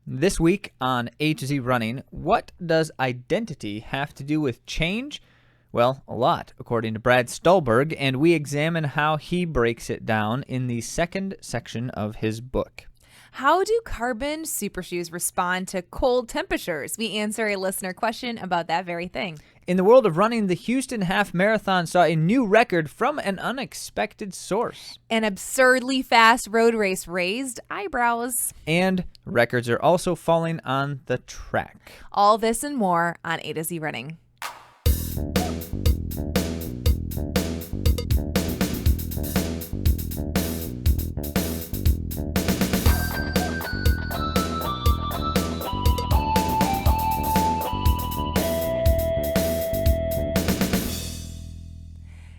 This week on A to Z Running, what does identity have to do with change? Well, a lot, according to Brad Stulberg, and we examine how he breaks it down in the second section of his book. How do carbon super shoes respond to cold temperatures? We answer a listener question about that very thing. In the world of running, the Houston Half Marathon saw a new record from an unexpected source. An absurdly fast road race raised eyebrows. And records are also falling on the track. All this and more on A to Z Running.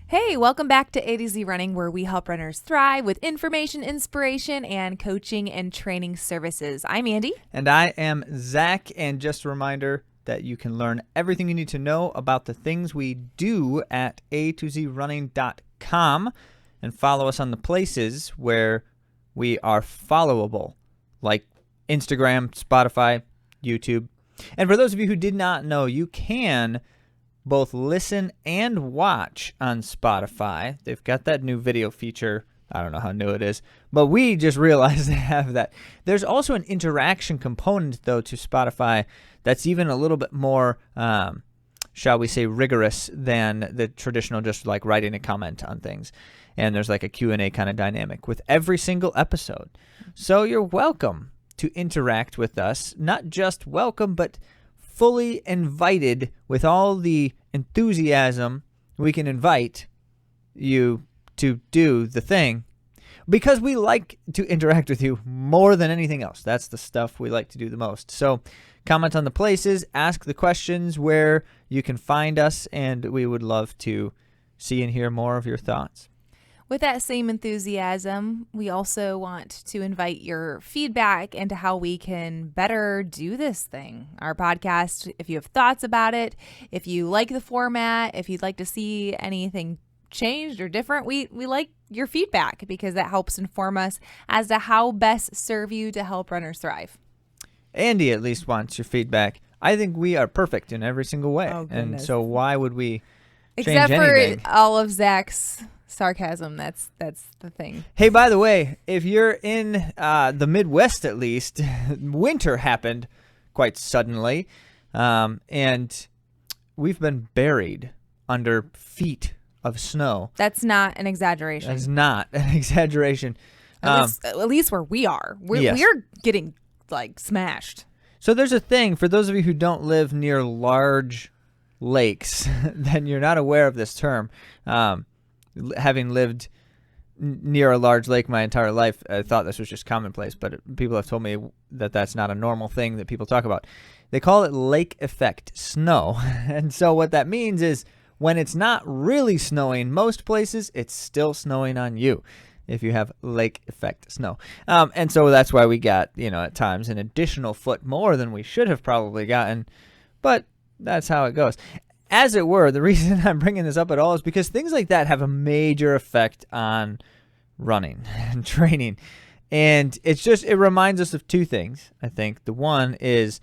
Hey, welcome back to AtoZ Running, where we help runners thrive with information, inspiration, and coaching and training services. I'm Andy. And I am Zach, and just a reminder that you can learn everything you need to know about the things we do at AtoZrunning.com and follow us on the places where we are followable, like Instagram, Spotify, YouTube. And for those of you who did not know, you can both listen and watch on Spotify. They've got that new video feature. I don't know how new it is, but we just realized they have that. There's also an interaction component, though, to Spotify that's even a little bit more, shall we say, rigorous than the traditional just like writing a comment on things. And there's like a Q&A kind of dynamic with every single episode. So you're welcome to interact with us. Not just welcome, but fully invited with all the enthusiasm we can invite you to do the thing, because we like to interact with you more than anything else. That's the stuff we like to do the most. So comment on the places, ask the questions where you can find us, and we would love to see and hear more of your thoughts. With that same enthusiasm, we also want to invite your feedback into how we can better do this thing. Our podcast, if you have thoughts about it, if you like the format, if you'd like to see anything changed or different, we like your feedback, because that helps inform us as to how best serve you to help runners thrive. Andy at least wants your feedback. I think we are perfect in every single way. Oh, and so why would we change Except anything? for all of Zach's sarcasm, that's the thing. Hey, by the way, if you're in the Midwest, at least, winter happened quite suddenly, and we've been buried under feet of snow. That's not an exaggeration. That's not an exaggeration. At least where we are. Yes. We're getting, like, smashed. So there's a thing, for those of you who don't live near large lakes, then you're not aware of this term. Having lived near a large lake my entire life, I thought this was just commonplace, but people have told me that that's not a normal thing that people talk about. They call it lake effect snow. And so what that means is when it's not really snowing most places, it's still snowing on you if you have lake effect snow. And so that's why we got, at times an additional foot more than we should have probably gotten, but that's how it goes. As it were, the reason I'm bringing this up at all is because things like that have a major effect on running and training. And it reminds us of two things, I think. The one is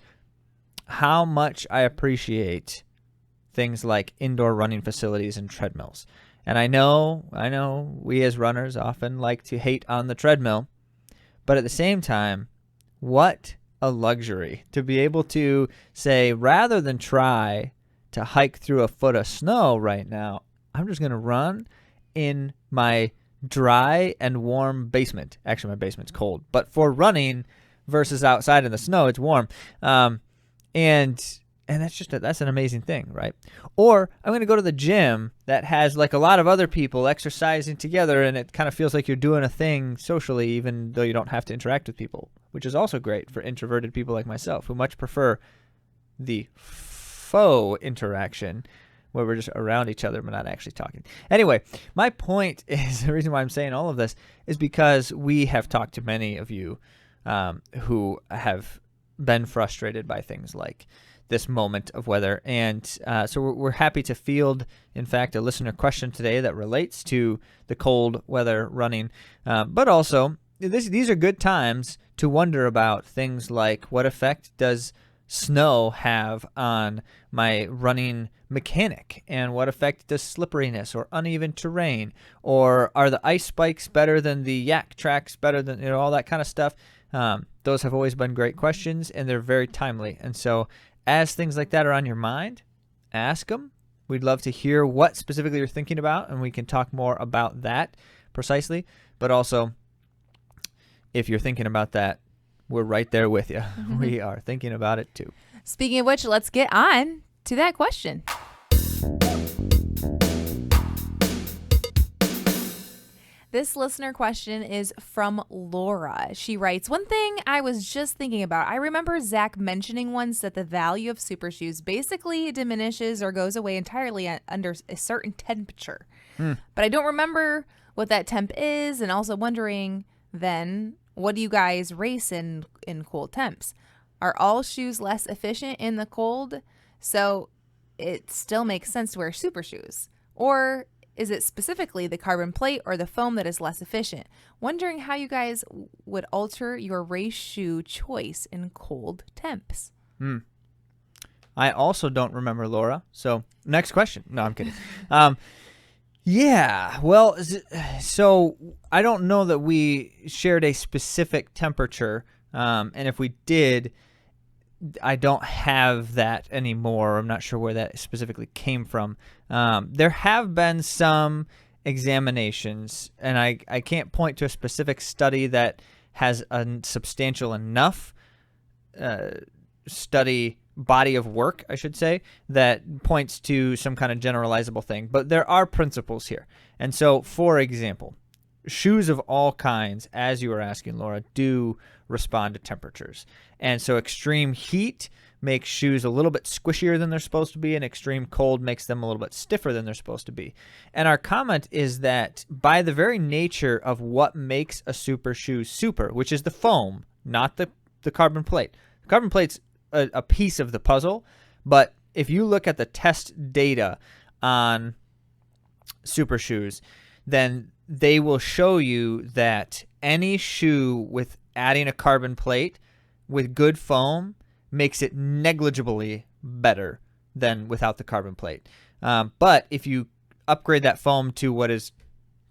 how much I appreciate things like indoor running facilities and treadmills. And I know we as runners often like to hate on the treadmill, but at the same time, what a luxury to be able to say, rather than try to hike through a foot of snow right now, I'm just going to run in my dry and warm basement. Actually, my basement's cold, but for running versus outside in the snow, it's warm. And that's an amazing thing, right? Or I'm going to go to the gym that has like a lot of other people exercising together, and it kind of feels like you're doing a thing socially, even though you don't have to interact with people, which is also great for introverted people like myself who much prefer the faux interaction where we're just around each other but not actually talking. Anyway, my point is, the reason why I'm saying all of this is because we have talked to many of you who have been frustrated by things like this moment of weather. And so we're happy to field, in fact, a listener question today that relates to the cold weather running, but also these are good times to wonder about things like, what effect does snow have on my running mechanic, and what effect does slipperiness or uneven terrain, or are the ice spikes better than the yak tracks, better than, all that kind of stuff. Those have always been great questions, and they're very timely. And so as things like that are on your mind, ask them. We'd love to hear what specifically you're thinking about, and we can talk more about that precisely. But also, if you're thinking about that, we're right there with you. We are thinking about it too. Speaking of which, let's get on to that question. This listener question is from Laura. She writes, one thing I was just thinking about. I remember Zach mentioning once that the value of super shoes basically diminishes or goes away entirely under a certain temperature. But I don't remember what that temp is, and also wondering then, what do you guys race in cold temps? Are all shoes less efficient in the cold, so it still makes sense to wear super shoes? Or is it specifically the carbon plate or the foam that is less efficient? Wondering how you guys would alter your race shoe choice in cold temps. I also don't remember, Laura. So next question. No, I'm kidding. Yeah, well, so I don't know that we shared a specific temperature, and if we did, I don't have that anymore. I'm not sure where that specifically came from. There have been some examinations, and I can't point to a specific study that has a substantial enough study body of work, I should say, that points to some kind of generalizable thing. But there are principles here. And so, for example, shoes of all kinds, as you were asking, Laura, do respond to temperatures. And so extreme heat makes shoes a little bit squishier than they're supposed to be, and extreme cold makes them a little bit stiffer than they're supposed to be. And our comment is that by the very nature of what makes a super shoe super, which is the foam, not the carbon plate. The carbon plate's a piece of the puzzle, but if you look at the test data on super shoes, then they will show you that any shoe with adding a carbon plate with good foam makes it negligibly better than without the carbon plate. But if you upgrade that foam to what is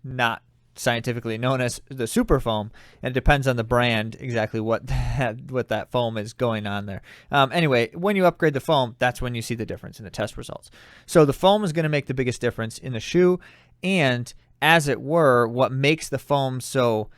not scientifically known as the super foam, and it depends on the brand exactly what that foam is going on there. Anyway, when you upgrade the foam, that's when you see the difference in the test results. So the foam is going to make the biggest difference in the shoe, and as it were, what makes the foam so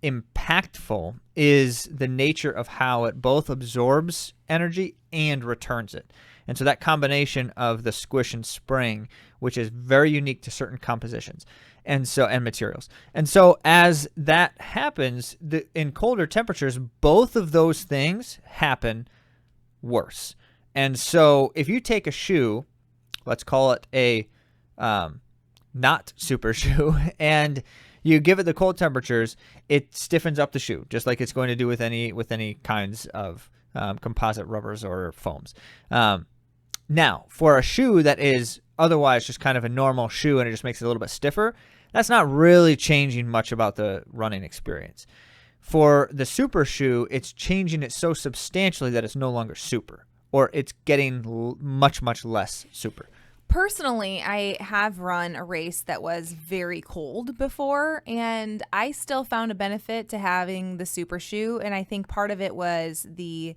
impactful is the nature of how it both absorbs energy and returns it. And so that combination of the squish and spring, which is very unique to certain compositions and materials. And so as that happens, in colder temperatures, both of those things happen worse. And so if you take a shoe, let's call it a not super shoe, and you give it the cold temperatures, it stiffens up the shoe, just like it's going to do with any kinds of composite rubbers or foams. Now, for a shoe that is otherwise just kind of a normal shoe and it just makes it a little bit stiffer, that's not really changing much about the running experience. For the super shoe, it's changing it so substantially that it's no longer super, or it's getting much, much less super. Personally, I have run a race that was very cold before, and I still found a benefit to having the super shoe, and I think part of it was the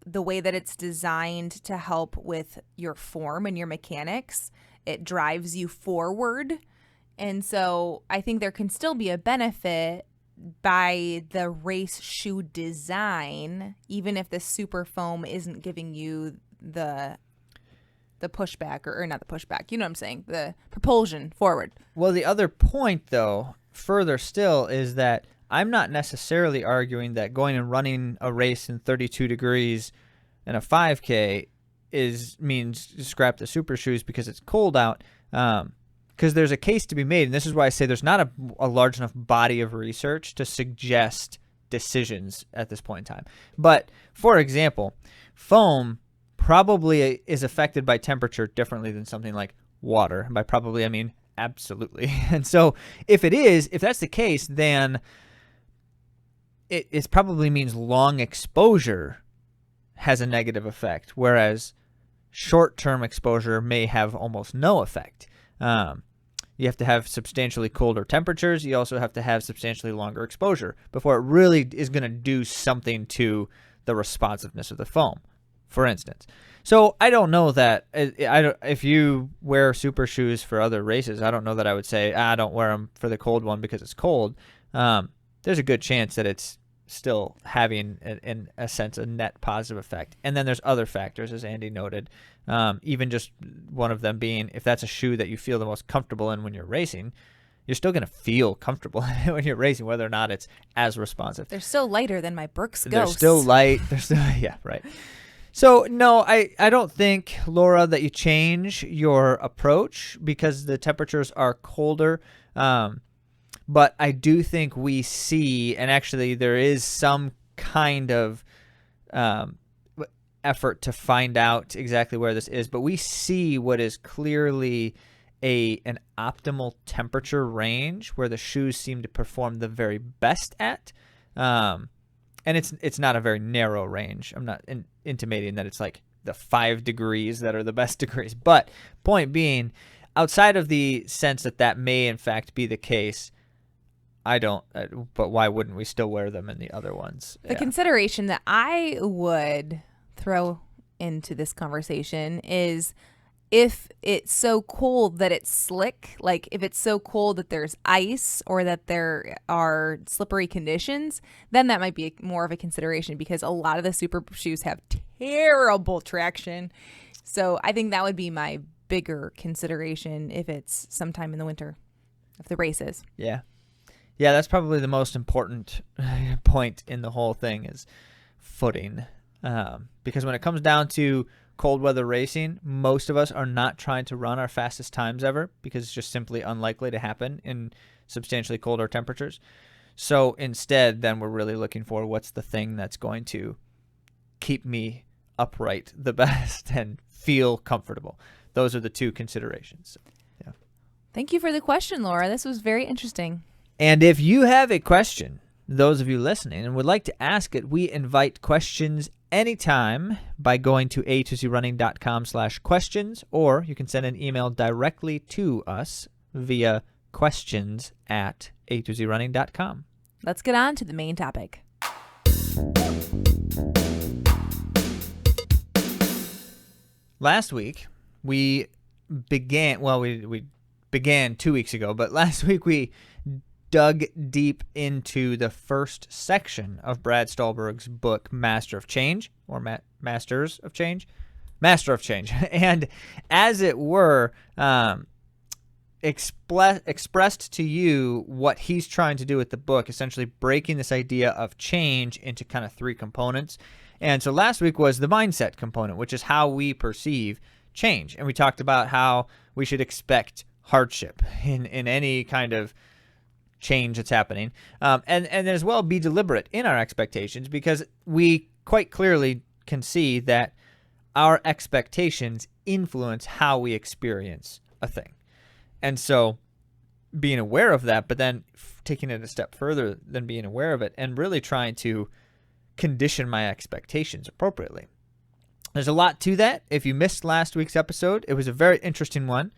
way that it's designed to help with your form and your mechanics. It drives you forward, and so I think there can still be a benefit by the race shoe design, even if the super foam isn't giving you the pushback, or not the pushback, you know what I'm saying, the propulsion forward. Well, the other point, though, further still, is that I'm not necessarily arguing that going and running a race in 32 degrees and a 5K means scrap the super shoes because it's cold out, because there's a case to be made, and this is why I say there's not a large enough body of research to suggest decisions at this point in time. But, for example, foam probably is affected by temperature differently than something like water. And by probably, I mean absolutely. And so if that's the case, then it probably means long exposure has a negative effect, whereas short-term exposure may have almost no effect. You have to have substantially colder temperatures. You also have to have substantially longer exposure before it really is going to do something to the responsiveness of the foam, for instance. So I don't know that if you wear super shoes for other races, I don't know that I would say, don't wear them for the cold one because it's cold. There's a good chance that it's still having, in a sense, a net positive effect. And then there's other factors, as Andy noted, even just one of them being, if that's a shoe that you feel the most comfortable in when you're racing, you're still going to feel comfortable when you're racing, whether or not it's as responsive. They're still lighter than my Brooks Ghosts. They're still light. They're still, yeah, right. So, no, I don't think, Laura, that you change your approach because the temperatures are colder. But I do think we see, and actually there is some kind of effort to find out exactly where this is, but we see what is clearly an optimal temperature range where the shoes seem to perform the very best at. And it's not a very narrow range. I'm not intimating that it's like the 5 degrees that are the best degrees. But point being, outside of the sense that may in fact be the case, I don't. But why wouldn't we still wear them in the other ones? The consideration that I would throw into this conversation is if it's so cold that it's slick, like if it's so cold that there's ice or that there are slippery conditions, then that might be more of a consideration because a lot of the super shoes have terrible traction. So I think that would be my bigger consideration if it's sometime in the winter of the races. Yeah. Yeah, that's probably the most important point in the whole thing is footing. Because when it comes down to cold weather racing, most of us are not trying to run our fastest times ever because it's just simply unlikely to happen in substantially colder temperatures. So instead, then we're really looking for what's the thing that's going to keep me upright the best and feel comfortable. Those are the two considerations. Yeah. Thank you for the question, Laura. This was very interesting. And if you have a question, those of you listening, and would like to ask it, we invite questions anytime by going to atozrunning.com/questions, or you can send an email directly to us via questions@atozrunning.com. Let's get on to the main topic. Last week, we began 2 weeks ago, but last week we dug deep into the first section of Brad Stulberg's book, Master of Change, or Masters of Change? Master of Change. And as it were, expressed to you what he's trying to do with the book, essentially breaking this idea of change into kind of 3 components. And so last week was the mindset component, which is how we perceive change. And we talked about how we should expect hardship in any kind of change that's happening, and as well be deliberate in our expectations, because we quite clearly can see that our expectations influence how we experience a thing. And so being aware of that, but then taking it a step further than being aware of it and really trying to condition my expectations appropriately. There's a lot to that. If you missed last week's episode, it was a very interesting one.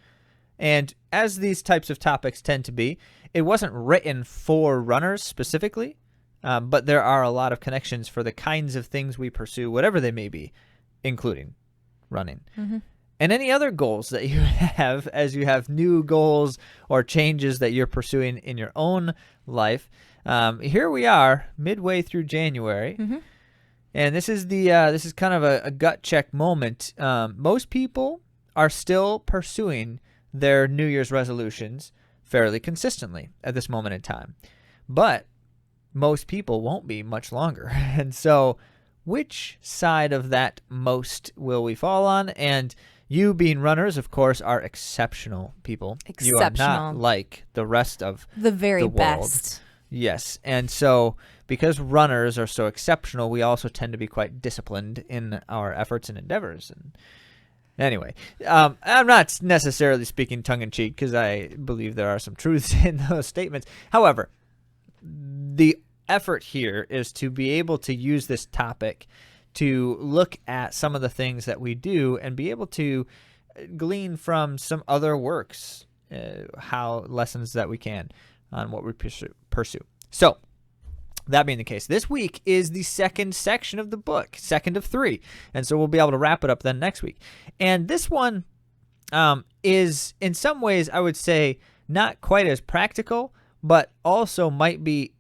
And as these types of topics tend to be, it wasn't written for runners specifically, but there are a lot of connections for the kinds of things we pursue, whatever they may be, including running. Mm-hmm. And any other goals that you have as you have new goals or changes that you're pursuing in your own life. Here we are midway through January. Mm-hmm. And this is this is kind of a gut check moment. Most people are still pursuing their New Year's resolutions fairly consistently at this moment in time. But most people won't be much longer. And so which side of that most will we fall on? And you being runners, of course, are exceptional people. Exceptional. You are not like the rest of the very the world. Best. Yes. And so because runners are so exceptional, we also tend to be quite disciplined in our efforts and endeavors. And anyway, I'm not necessarily speaking tongue-in-cheek because I believe there are some truths in those statements. However, the effort here is to be able to use this topic to look at some of the things that we do and be able to glean from some other works, how lessons that we can on what we pursue. So that being the case, this week is the second section of the book, second of 3. And so we'll be able to wrap it up then next week. And this one is in some ways, I would say, not quite as practical, but also might be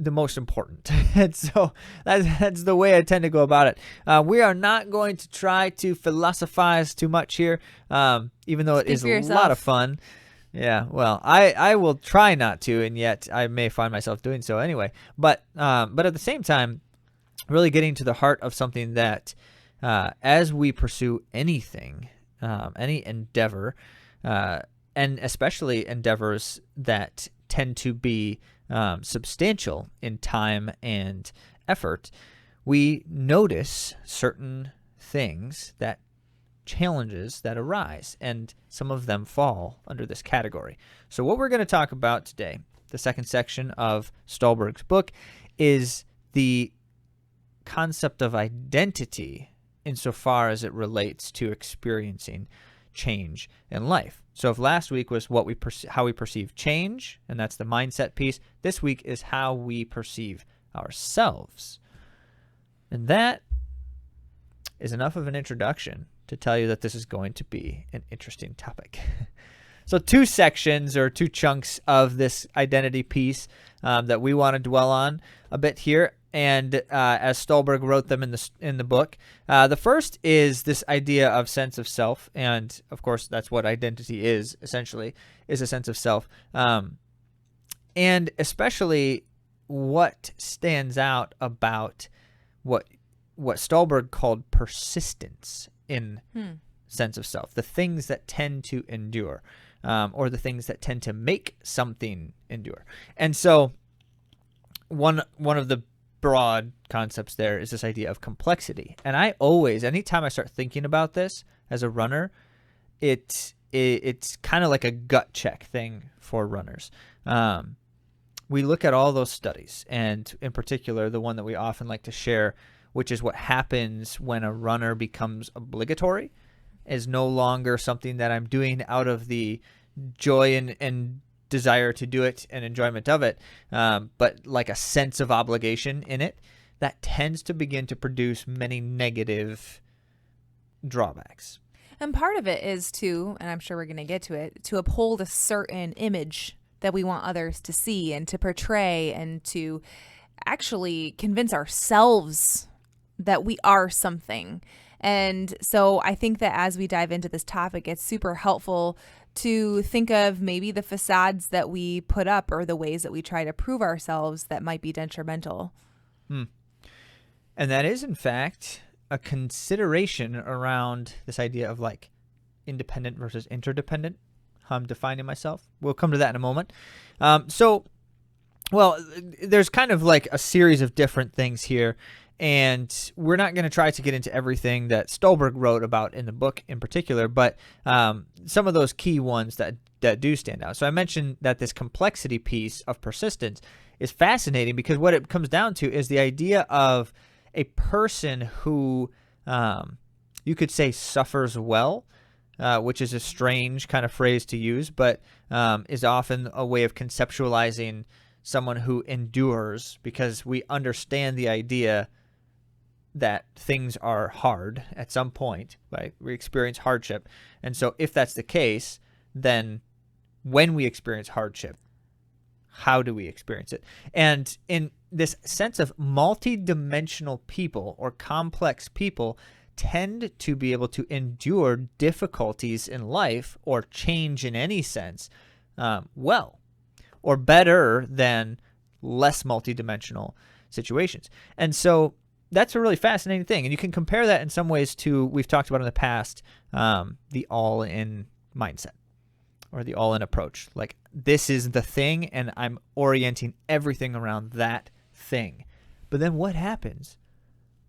the most important. And so that's the way I tend to go about it. We are not going to try to philosophize too much here, even though it is a lot of fun. Yeah, well, I will try not to, and yet I may find myself doing so anyway. But at the same time, really getting to the heart of something that as we pursue anything, any endeavor, and especially endeavors that tend to be substantial in time and effort, we notice certain things, that challenges that arise, and some of them fall under this category. So what we're going to talk about today, the second section of Stulberg's book, is the concept of identity insofar as it relates to experiencing change in life. So if last week was how we perceive change, and that's the mindset piece, this week is how we perceive ourselves. And that is enough of an introduction to tell you that this is going to be an interesting topic. So 2 sections or 2 chunks of this identity piece that we want to dwell on a bit here. And as Stulberg wrote them in the book, the first is this idea of sense of self, and of course that's what identity is essentially, is a sense of self, and especially what stands out about what Stulberg called persistence in sense of self, the things that tend to endure, or the things that tend to make something endure. And so one of the broad concepts there is this idea of complexity. And I always, anytime I start thinking about this as a runner, it's kind of like a gut check thing for runners. We look at all those studies, and in particular, the one that we often like to share, which is what happens when a runner becomes obligatory, is no longer something that I'm doing out of the joy and desire to do it and enjoyment of it, but like a sense of obligation in it, that tends to begin to produce many negative drawbacks. And part of it is and I'm sure we're going to get to it, to uphold a certain image that we want others to see and to portray, and to actually convince ourselves that we are something. And so I think that as we dive into this topic, it's super helpful to think of maybe the facades that we put up or the ways that we try to prove ourselves that might be detrimental. And that is, in fact, a consideration around this idea of like independent versus interdependent. How I'm defining myself. We'll come to that in a moment. There's kind of like a series of different things here. And we're not going to try to get into everything that Stulberg wrote about in the book in particular, but some of those key ones that do stand out. So I mentioned that this complexity piece of persistence is fascinating because what it comes down to is the idea of a person who you could say suffers well, which is a strange kind of phrase to use, but is often a way of conceptualizing someone who endures, because we understand the idea that things are hard at some point, right? We experience hardship. And so if that's the case, then when we experience hardship, how do we experience it? And in this sense of multidimensional people or complex people tend to be able to endure difficulties in life or change in any sense well, or better than less multidimensional situations. And so that's a really fascinating thing. And you can compare that in some ways to, we've talked about in the past, the all-in mindset or the all-in approach. Like, this is the thing and I'm orienting everything around that thing. But then what happens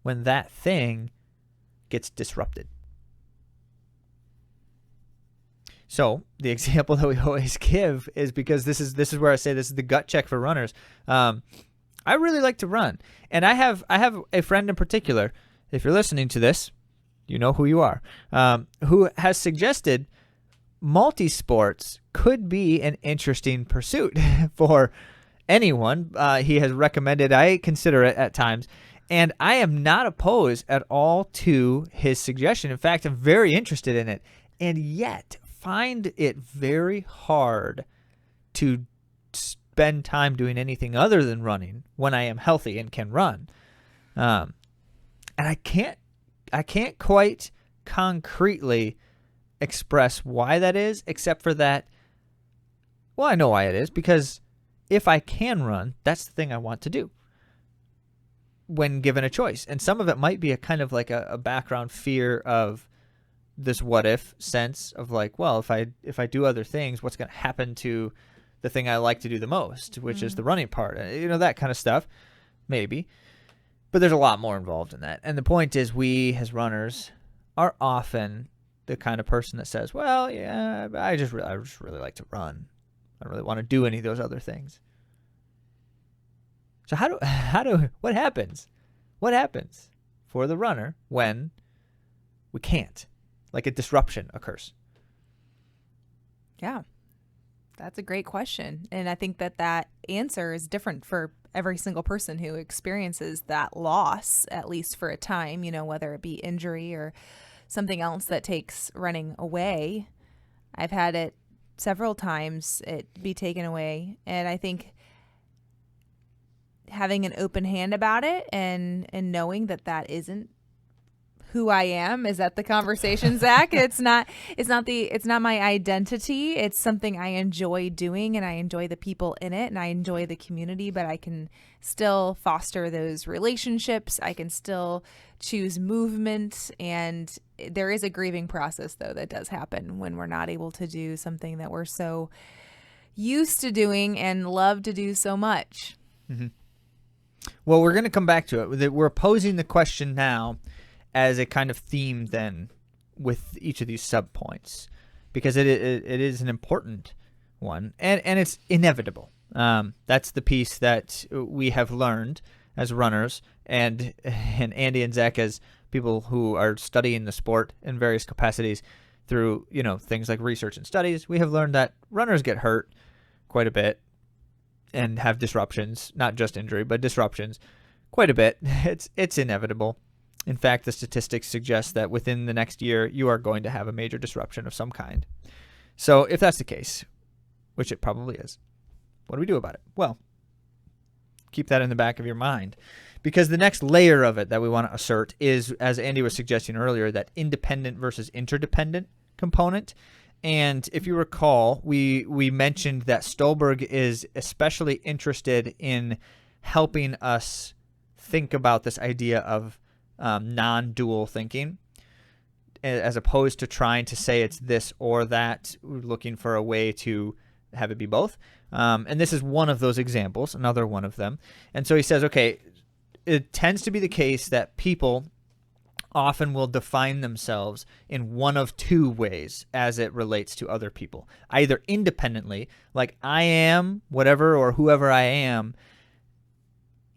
when that thing gets disrupted? So the example that we always give is, because this is where I say this is the gut check for runners. I really like to run. And I have a friend in particular, if you're listening to this, you know who you are, who has suggested multi-sports could be an interesting pursuit for anyone. He has recommended I consider it at times, and I am not opposed at all to his suggestion. In fact, I'm very interested in it, and yet find it very hard to spend time doing anything other than running when I am healthy and can run. And I can't quite concretely express why that is, except for that, well, I know why it is, because if I can run, that's the thing I want to do when given a choice. And some of it might be a kind of like a background fear of this what if sense of like, well, if I do other things, what's going to happen to the thing I like to do the most, which is the running part, that kind of stuff, maybe. But there's a lot more involved in that. And the point is, we as runners are often the kind of person that says, well, yeah, I just really like to run. I don't really want to do any of those other things. So what happens? What happens for the runner when we can't? Like a disruption occurs. Yeah, that's a great question. And I think that answer is different for every single person who experiences that loss, at least for a time, whether it be injury or something else that takes running away. I've had it several times, it be taken away. And I think having an open hand about it and knowing that isn't who I am. Is that the conversation, Zach? It's not my identity. It's something I enjoy doing, and I enjoy the people in it, and I enjoy the community, but I can still foster those relationships. I can still choose movement, and there is a grieving process though that does happen when we're not able to do something that we're so used to doing and love to do so much. Mm-hmm. Well, we're going to come back to it. We're posing the question now as a kind of theme then with each of these subpoints, because it is an important one, and it's inevitable. That's the piece that we have learned as runners, and Andy and Zach as people who are studying the sport in various capacities through things like research and studies. We have learned that runners get hurt quite a bit and have disruptions, not just injury, but disruptions quite a bit. It's inevitable. In fact, the statistics suggest that within the next year, you are going to have a major disruption of some kind. So if that's the case, which it probably is, what do we do about it? Well, keep that in the back of your mind, because the next layer of it that we want to assert is, as Andy was suggesting earlier, that independent versus interdependent component. And if you recall, we mentioned that Stulberg is especially interested in helping us think about this idea of non-dual thinking, as opposed to trying to say it's this or that. We're looking for a way to have it be both. And this is one of those examples, another one of them. And so he says, okay, it tends to be the case that people often will define themselves in one of two ways as it relates to other people. Either independently, like I am whatever or whoever I am,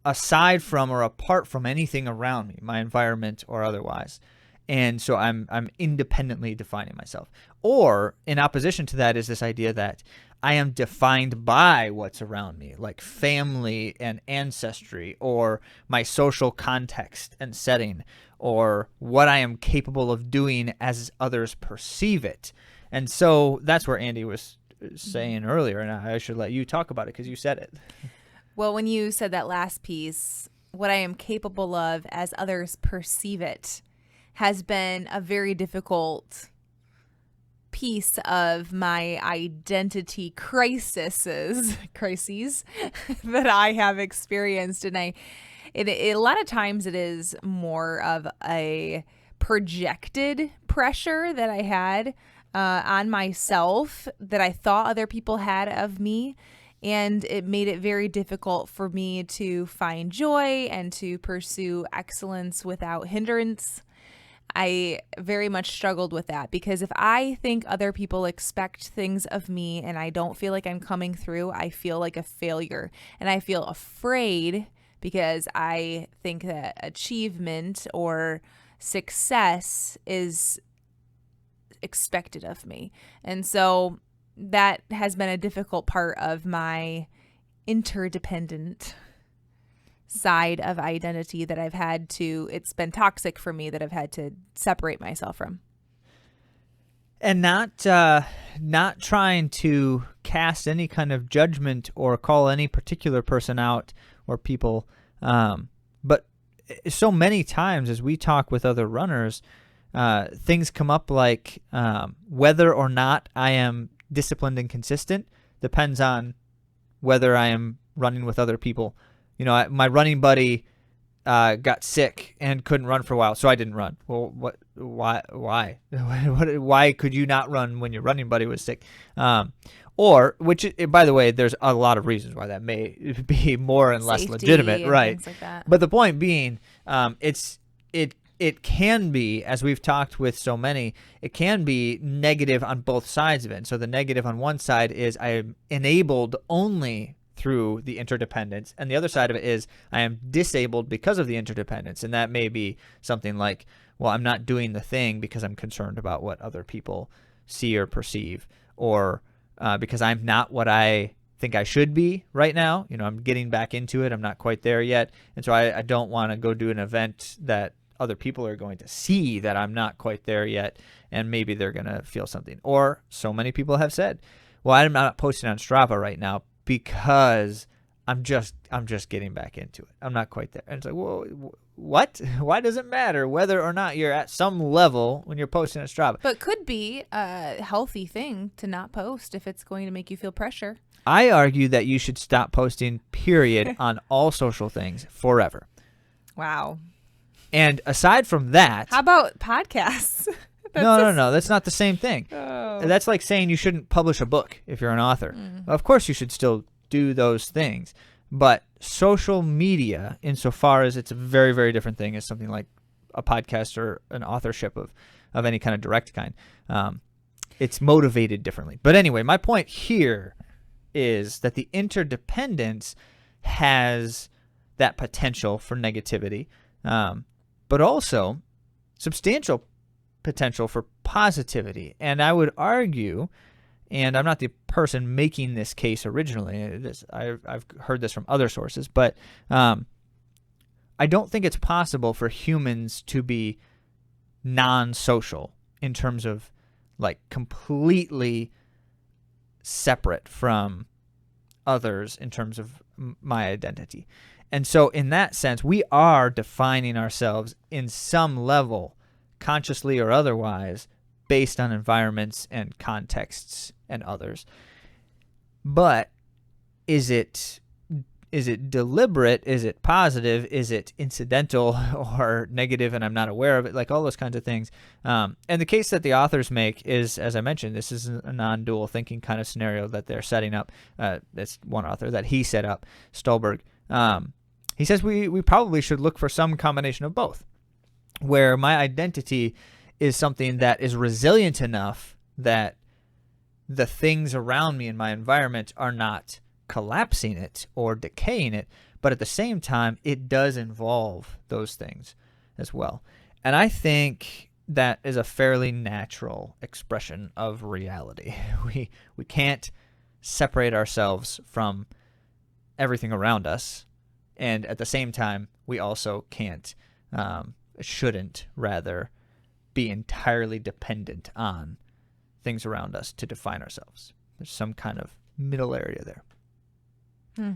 aside from or apart from anything around me, my environment or otherwise. And so I'm independently defining myself. Or in opposition to that is this idea that I am defined by what's around me, like family and ancestry, or my social context and setting, or what I am capable of doing as others perceive it. And so that's where Andy was saying earlier, and I should let you talk about it because you said it. Well, when you said that last piece, what I am capable of as others perceive it has been a very difficult piece of my identity crises that I have experienced. And a lot of times it is more of a projected pressure that I had on myself that I thought other people had of me. And it made it very difficult for me to find joy and to pursue excellence without hindrance. I very much struggled with that because if I think other people expect things of me and I don't feel like I'm coming through, I feel like a failure. And I feel afraid because I think that achievement or success is expected of me. And so that has been a difficult part of my interdependent side of identity that I've had to, it's been toxic for me that I've had to separate myself from. And not trying to cast any kind of judgment or call any particular person out or people, but so many times as we talk with other runners, things come up like whether or not I am disciplined and consistent depends on whether I am running with other people. You know, my running buddy got sick and couldn't run for a while, so I didn't run. Well, what? Why? Why could you not run when your running buddy was sick? Or, which, by the way, there's a lot of reasons why that may be more and less Safety legitimate, and right? things like that. But the point being, it can be, as we've talked with so many, it can be negative on both sides of it. So the negative on one side is I am enabled only through the interdependence, and the other side of it is I am disabled because of the interdependence. And that may be something like, well, I'm not doing the thing because I'm concerned about what other people see or perceive, or because I'm not what I think I should be right now. You know, I'm getting back into it. I'm not quite there yet. And so I don't want to go do an event that other people are going to see that I'm not quite there yet, and maybe they're going to feel something. Or so many people have said, well, I'm not posting on Strava right now because I'm just getting back into it. I'm not quite there. And it's like, well, what? Why does it matter whether or not you're at some level when you're posting on Strava? But could be a healthy thing to not post if it's going to make you feel pressure. I argue that you should stop posting, period, on all social things forever. Wow. And aside from that, How about podcasts? no, that's not the same thing. Oh. That's like saying you shouldn't publish a book if you're an author. Of course you should still do those things, but social media, insofar as it's a very, very different thing, is something like a podcast or an authorship of any kind of direct kind. It's motivated differently. But anyway, my point here is that the interdependence has that potential for negativity, but also substantial potential for positivity. And I would argue, and I'm not the person making this case originally, I've heard this from other sources, but I don't think it's possible for humans to be non-social in terms of like completely separate from others in terms of my identity. And so in that sense, we are defining ourselves in some level, consciously or otherwise, based on environments and contexts and others. But is it deliberate? Is it positive? Is it incidental or negative and I'm not aware of it? Like all those kinds of things. And the case that the authors make is, as I mentioned, this is a non-dual thinking kind of scenario that they're setting up. That's one author that he set up, Stulberg. He says we probably should look for some combination of both, where my identity is something that is resilient enough that the things around me in my environment are not collapsing it or decaying it, but at the same time, it does involve those things as well. And I think that is a fairly natural expression of reality. We can't separate ourselves from everything around us, and at the same time, we also shouldn't rather be entirely dependent on things around us to define ourselves. There's some kind of middle area there.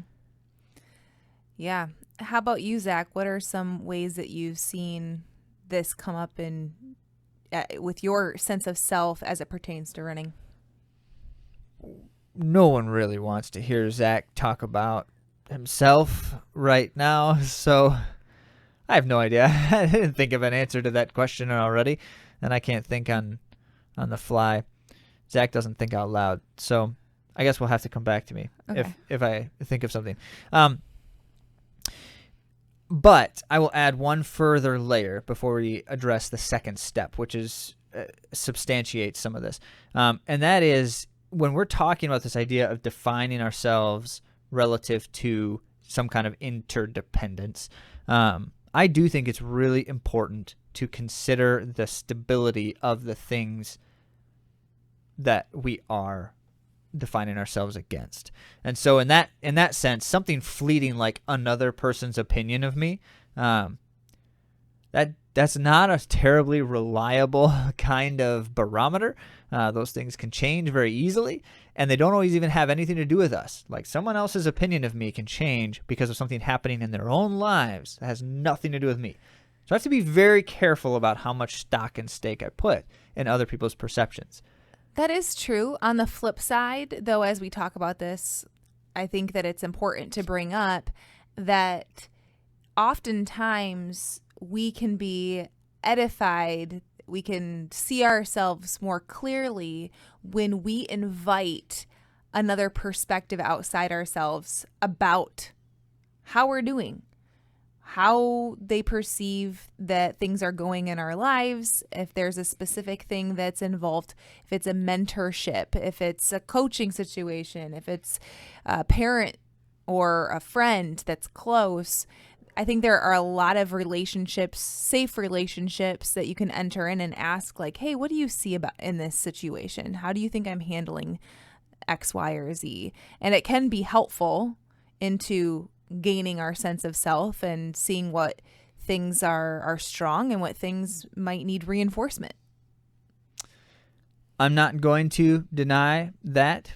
Yeah. How about you, Zach? What are some ways that you've seen this come up in with your sense of self as it pertains to running? No one really wants to hear Zach talk about himself right now, so I have no idea. I didn't think of an answer to that question already, and I can't think on the fly. Zach doesn't think out loud, so I guess we'll have to come back to me Okay. if I think of something. But I will add one further layer before we address the second step, which is substantiate some of this. And that is when we're talking about this idea of defining ourselves relative to some kind of interdependence, I do think it's really important to consider the stability of the things that we are defining ourselves against. And so in that sense, something fleeting like another person's opinion of me, that's not a terribly reliable kind of barometer. Those things can change very easily, and they don't always even have anything to do with us. Like someone else's opinion of me can change because of something happening in their own lives that has nothing to do with me. So I have to be very careful about how much stock and stake I put in other people's perceptions. That is true. On the flip side, though, as we talk about this, I think that it's important to bring up that oftentimes we can be edified, we can see ourselves more clearly when we invite another perspective outside ourselves about how we're doing, how they perceive that things are going in our lives, if there's a specific thing that's involved, if it's a mentorship, if it's a coaching situation, if it's a parent or a friend that's close. I think there are a lot of relationships, safe relationships that you can enter in and ask like, hey, what do you see about in this situation? How do you think I'm handling X, Y, or Z? And it can be helpful into gaining our sense of self and seeing what things are strong and what things might need reinforcement. I'm not going to deny that,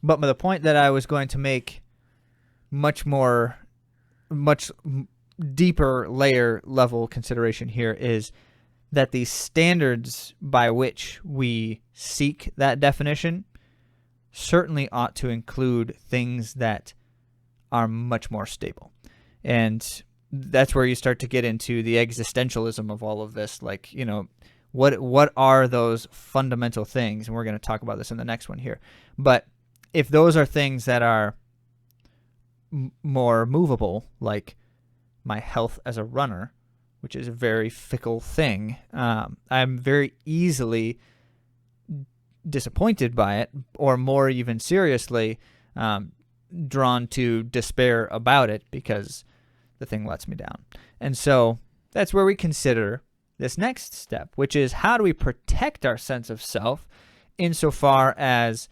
but the point that I was going to make much deeper layer level consideration here is that the standards by which we seek that definition certainly ought to include things that are much more stable. And that's where you start to get into the existentialism of all of this. Like, you know, what are those fundamental things? And we're going to talk about this in the next one here. But if those are things that are more movable, like my health as a runner, which is a very fickle thing, I'm very easily disappointed by it, or more even seriously, drawn to despair about it because the thing lets me down. And so that's where we consider this next step, which is how do we protect our sense of self insofar as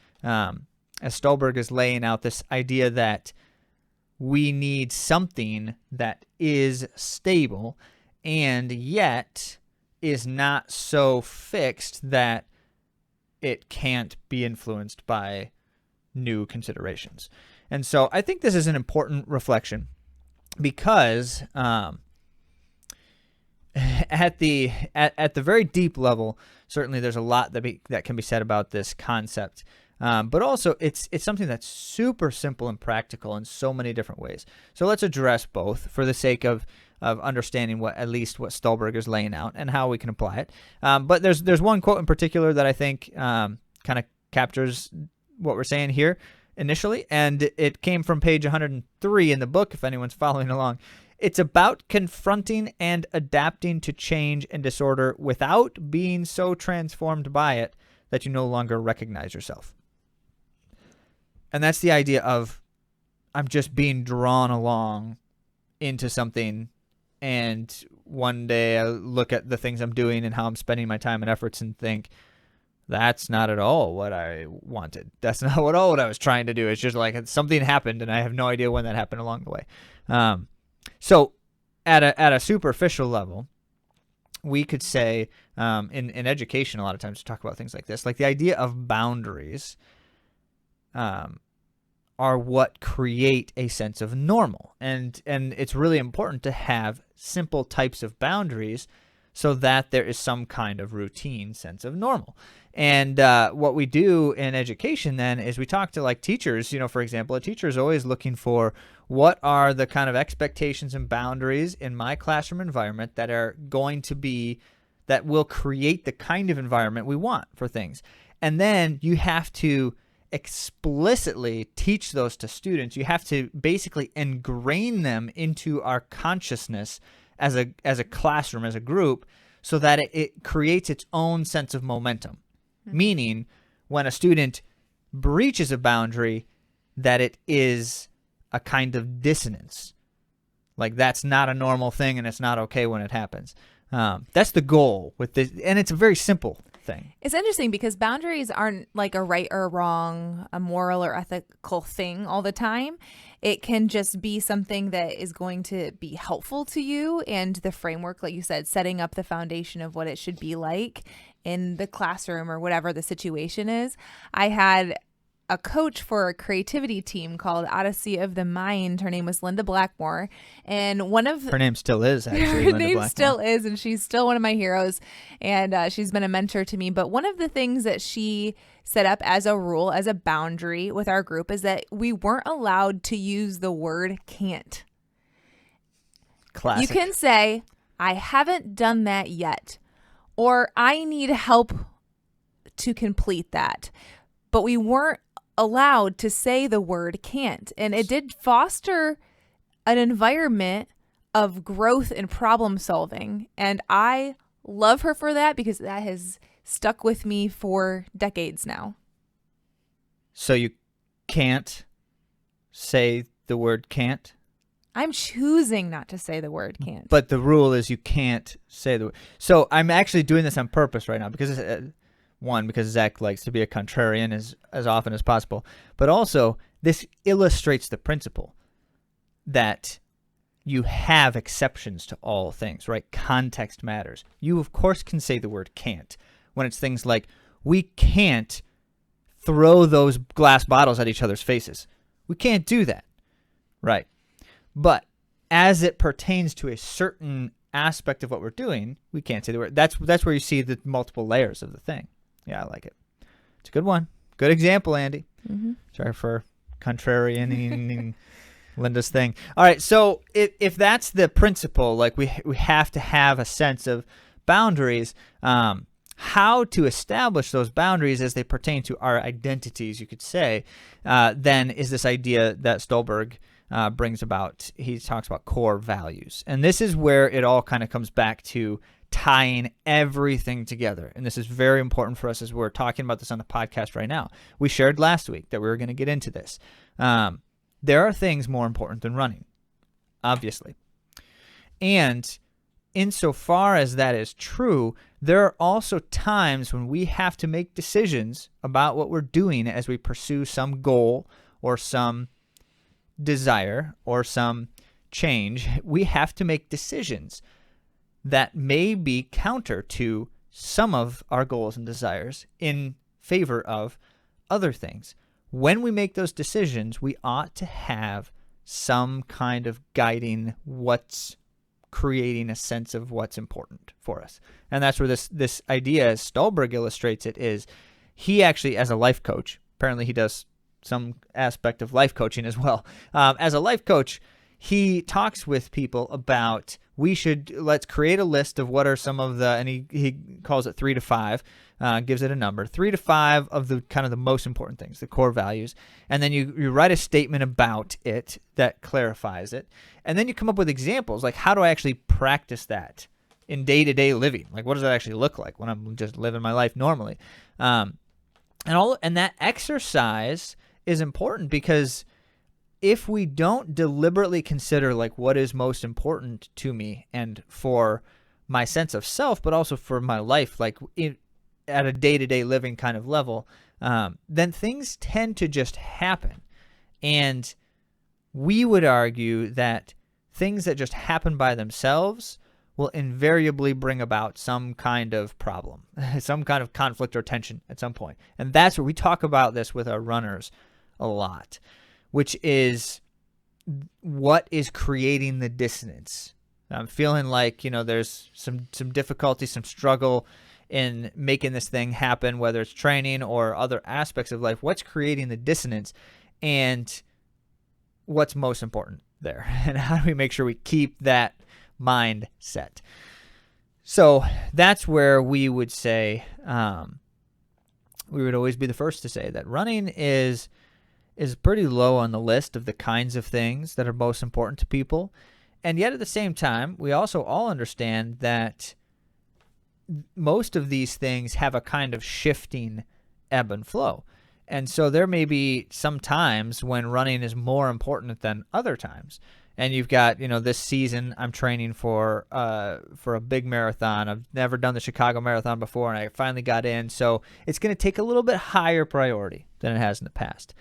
Stulberg is laying out this idea that we need something that is stable and yet is not so fixed that it can't be influenced by new considerations. And so I think this is an important reflection because at the very deep level, certainly there's a lot that can be said about this concept. But also it's something that's super simple and practical in so many different ways. So let's address both for the sake of understanding at least what Stulberg is laying out and how we can apply it. But there's one quote in particular that I think kind of captures what we're saying here initially, and it came from page 103 in the book, if anyone's following along. It's about confronting and adapting to change and disorder without being so transformed by it that you no longer recognize yourself. And that's the idea of I'm just being drawn along into something, and one day I look at the things I'm doing and how I'm spending my time and efforts and think, that's not at all what I wanted. That's not at all what I was trying to do. It's just like something happened and I have no idea when that happened along the way. So at a superficial level, we could say in education a lot of times we talk about things like this, like the idea of boundaries are what create a sense of normal. And it's really important to have simple types of boundaries so that there is some kind of routine sense of normal. And what we do in education then is we talk to like teachers. You know, for example, a teacher is always looking for what are the kind of expectations and boundaries in my classroom environment that are going to be, that will create the kind of environment we want for things. And then you have to explicitly teach those to students. You have to basically ingrain them into our consciousness as a classroom, as a group, so that it creates its own sense of momentum. Meaning, when a student breaches a boundary, that it is a kind of dissonance. Like, that's not a normal thing, and it's not okay when it happens. That's the goal with this, and it's a very simple thing. It's interesting because boundaries aren't like a right or wrong, a moral or ethical thing all the time. It can just be something that is going to be helpful to you, and the framework, like you said, setting up the foundation of what it should be like in the classroom or whatever the situation is. I had a coach for a creativity team called Odyssey of the Mind. Her name was Linda Blackmore. And her name still is, actually. Her Linda name Blackmore. still is, and she's still one of my heroes. And she's been a mentor to me. But one of the things that she set up as a rule, as a boundary with our group, is that we weren't allowed to use the word can't. Classic. You can say, I haven't done that yet, or I need help to complete that. But we weren't allowed to say the word can't. And it did foster an environment of growth and problem solving. And I love her for that, because that has stuck with me for decades now. So you can't say the word can't? I'm choosing not to say the word can't. But the rule is you can't say the word. So I'm actually doing this on purpose right now because one, because Zach likes to be a contrarian as often as possible, but also this illustrates the principle that you have exceptions to all things, right? Context matters. You, of course, can say the word can't when it's things like, we can't throw those glass bottles at each other's faces. We can't do that, right? But as it pertains to a certain aspect of what we're doing, we can't say the word. That's where you see the multiple layers of the thing. Yeah, I like it. It's a good one. Good example, Andy. Mm-hmm. Sorry for contrarianing Linda's thing. All right, so if that's the principle, like we have to have a sense of boundaries, how to establish those boundaries as they pertain to our identities, you could say, then is this idea that Stulberg brings about. He talks about core values. And this is where it all kind of comes back to tying everything together. And this is very important for us as we're talking about this on the podcast right now. We shared last week that we were going to get into this. There are things more important than running, obviously. And insofar as that is true, there are also times when we have to make decisions about what we're doing as we pursue some goal or some desire or some change. We have to make decisions that may be counter to some of our goals and desires in favor of other things. When we make those decisions, we ought to have some kind of guiding what's creating a sense of what's important for us. And that's where this idea, as Stulberg illustrates it, is he actually, as a life coach, apparently he does some aspect of life coaching as well. As a life coach, he talks with people about let's create a list of what are some of the, and he calls it 3 to 5, gives it a number, 3 to 5 of the kind of the most important things, the core values. And then you write a statement about it that clarifies it. And then you come up with examples, like how do I actually practice that in day-to-day living? Like what does that actually look like when I'm just living my life normally? And that exercise is important because if we don't deliberately consider like what is most important to me and for my sense of self, but also for my life, like at a day-to-day living kind of level, then things tend to just happen. And we would argue that things that just happen by themselves will invariably bring about some kind of problem, some kind of conflict or tension at some point. And that's where we talk about this with our runners a lot, which is what is creating the dissonance. I'm feeling like, there's some difficulty, some struggle in making this thing happen, whether it's training or other aspects of life. What's creating the dissonance and what's most important there? And how do we make sure we keep that mind set? So that's where we would say we would always be the first to say that running is pretty low on the list of the kinds of things that are most important to people. And yet at the same time, we also all understand that most of these things have a kind of shifting ebb and flow. And so there may be some times when running is more important than other times. And you've got, this season I'm training for a big marathon. I've never done the Chicago Marathon before, and I finally got in. So it's going to take a little bit higher priority than it has in the past.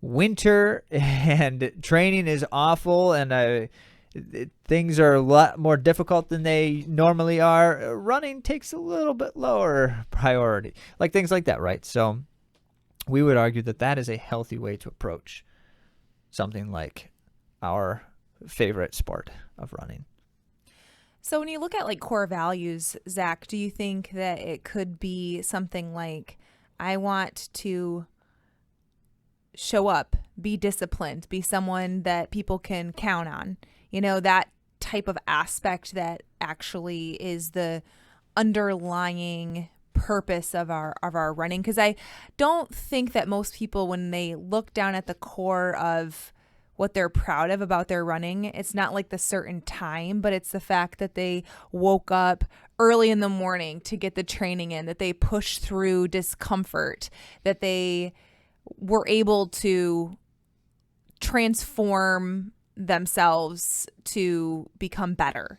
Winter and training is awful, and things are a lot more difficult than they normally are. Running takes a little bit lower priority, like things like that, right? So we would argue that is a healthy way to approach something like our favorite sport of running. So when you look at like core values, Zach, do you think that it could be something like, I want to show up, be disciplined, be someone that people can count on, that type of aspect that actually is the underlying purpose of our running? Because I don't think that most people, when they look down at the core of what they're proud of about their running, it's not like the certain time, but it's the fact that they woke up early in the morning to get the training in, that they pushed through discomfort, that they were able to transform themselves to become better.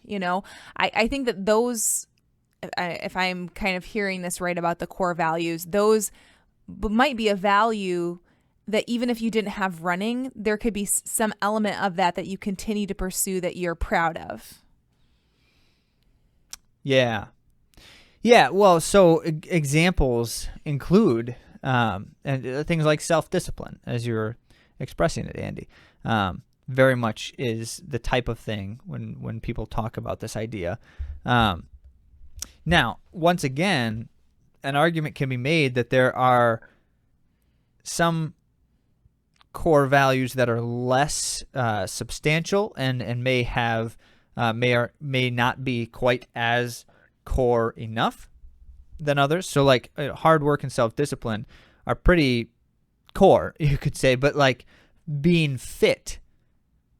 I think that those, if I'm kind of hearing this right about the core values, those might be a value that even if you didn't have running, there could be some element of that you continue to pursue that you're proud of. Yeah. Well, so examples include and things like self-discipline, as you're expressing it, Andy. Very much is the type of thing when people talk about this idea. Now, once again, an argument can be made that there are some core values that are less substantial and may have may not be quite as core enough than others. So like hard work and self-discipline are pretty core, you could say, but like being fit,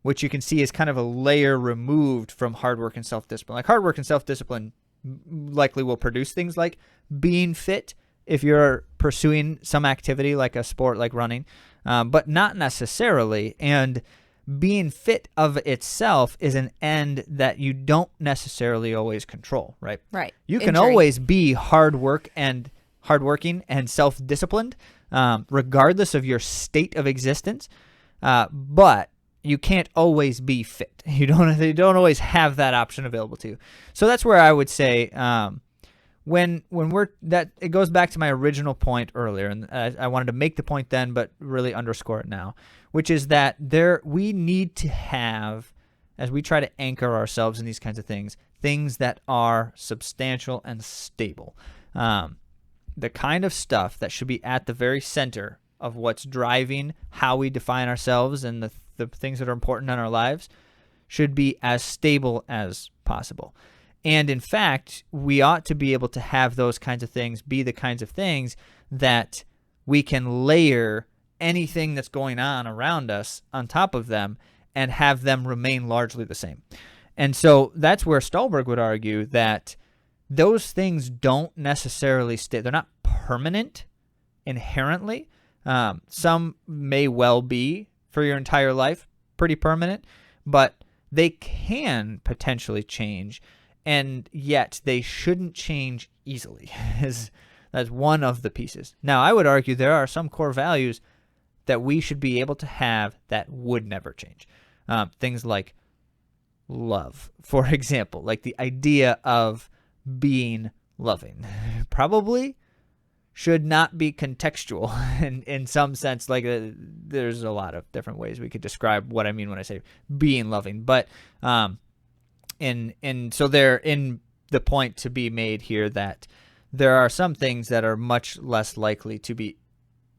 which you can see is kind of a layer removed from hard work and self-discipline. Like hard work and self-discipline likely will produce things like being fit if you're pursuing some activity like a sport like running, but not necessarily. And being fit of itself is an end that you don't necessarily always control, right? Right. You can always be hardworking and self-disciplined, regardless of your state of existence. But you can't always be fit. You don't always have that option available to you. So that's where I would say, when it goes back to my original point earlier, and I wanted to make the point then, but really underscore it now, which is that we need to have, as we try to anchor ourselves in these kinds of things that are substantial and stable. The kind of stuff that should be at the very center of what's driving how we define ourselves and the things that are important in our lives should be as stable as possible. And in fact, we ought to be able to have those kinds of things be the kinds of things that we can layer anything that's going on around us on top of them and have them remain largely the same. And so that's where Stulberg would argue that those things don't necessarily stay. They're not permanent inherently. Some may well be for your entire life pretty permanent, but they can potentially change, and yet they shouldn't change easily. That's one of the pieces. Now, I would argue there are some core values that we should be able to have that would never change. Things like love, for example, like the idea of being loving probably should not be contextual in some sense. Like there's a lot of different ways we could describe what I mean when I say being loving, but so they're in the point to be made here that there are some things that are much less likely to be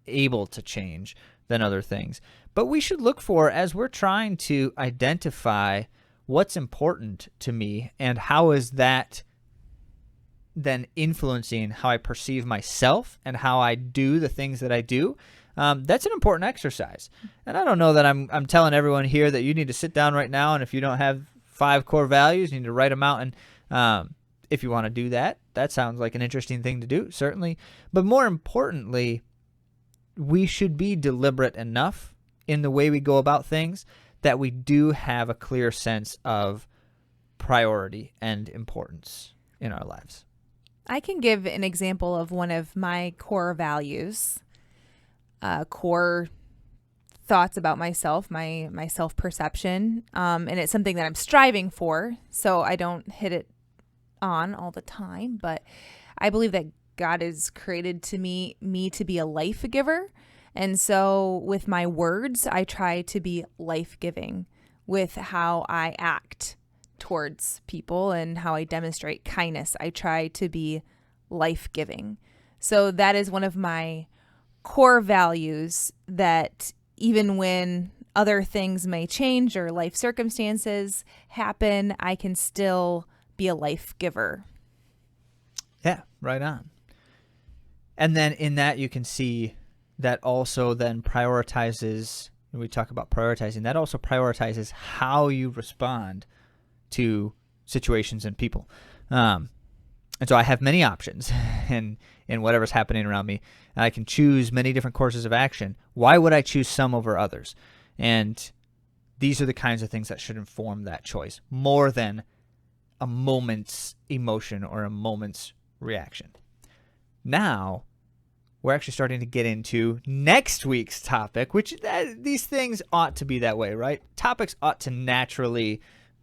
able to change than other things. But we should look for, as we're trying to identify what's important to me and how is that then influencing how I perceive myself and how I do the things that I do, that's an important exercise. And I don't know that I'm telling everyone here that you need to sit down right now, and if you don't have 5 core values, you need to write them out. And if you want to do that, that sounds like an interesting thing to do, certainly. But more importantly, we should be deliberate enough in the way we go about things that we do have a clear sense of priority and importance in our lives. I can give an example of one of my core values, core thoughts about myself, my self-perception, and it's something that I'm striving for, so I don't hit it on all the time, but I believe that God has created me to be a life giver. And so with my words, I try to be life-giving with how I act towards people and how I demonstrate kindness. I try to be life-giving. So that is one of my core values, that even when other things may change or life circumstances happen, I can still be a life giver. Yeah, right on. And then in that you can see that also then prioritizes, when we talk about prioritizing, that also prioritizes how you respond to situations and people. And so I have many options in whatever's happening around me. And I can choose many different courses of action. Why would I choose some over others? And these are the kinds of things that should inform that choice more than a moment's emotion or a moment's reaction. Now, we're actually starting to get into next week's topic, which these things ought to be that way, right? Topics ought to naturally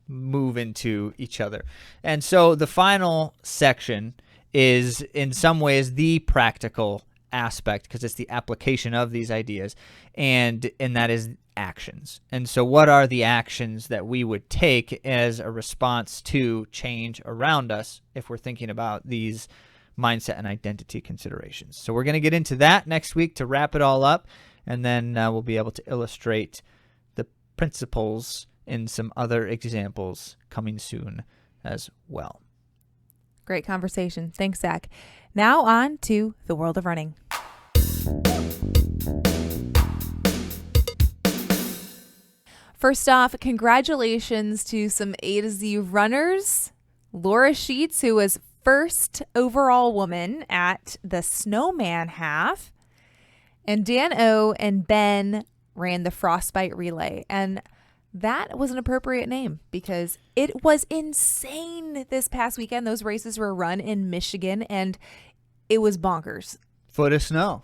move into each other. And so the final section is in some ways the practical aspect, because it's the application of these ideas, and that is actions. And so what are the actions that we would take as a response to change around us if we're thinking about these mindset and identity considerations? So we're going to get into that next week to wrap it all up, and then we'll be able to illustrate the principles in some other examples coming soon as well. Great conversation. Thanks, Zach. Now on to the world of running. First off, congratulations to some A to Z runners. Laura Sheets, who was first overall woman at the Snowman half, and Dan O and Ben ran the Frostbite relay. And that was an appropriate name because it was insane this past weekend. Those races were run in Michigan and it was bonkers. Foot of snow.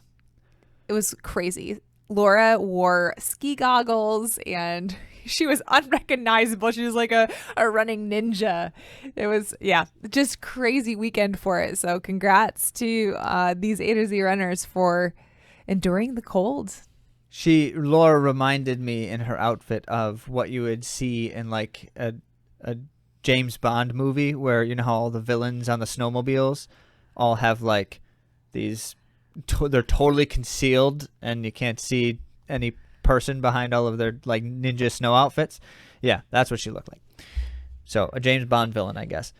It was crazy. Laura wore ski goggles and she was unrecognizable. She was like a running ninja. It was, just crazy weekend for it. So congrats to these A to Z runners for enduring the cold. Laura reminded me in her outfit of what you would see in like a James Bond movie where, you know how all the villains on the snowmobiles all have like these, they're totally concealed and you can't see any person behind all of their like ninja snow outfits. Yeah, that's what she looked like. So a James Bond villain, I guess.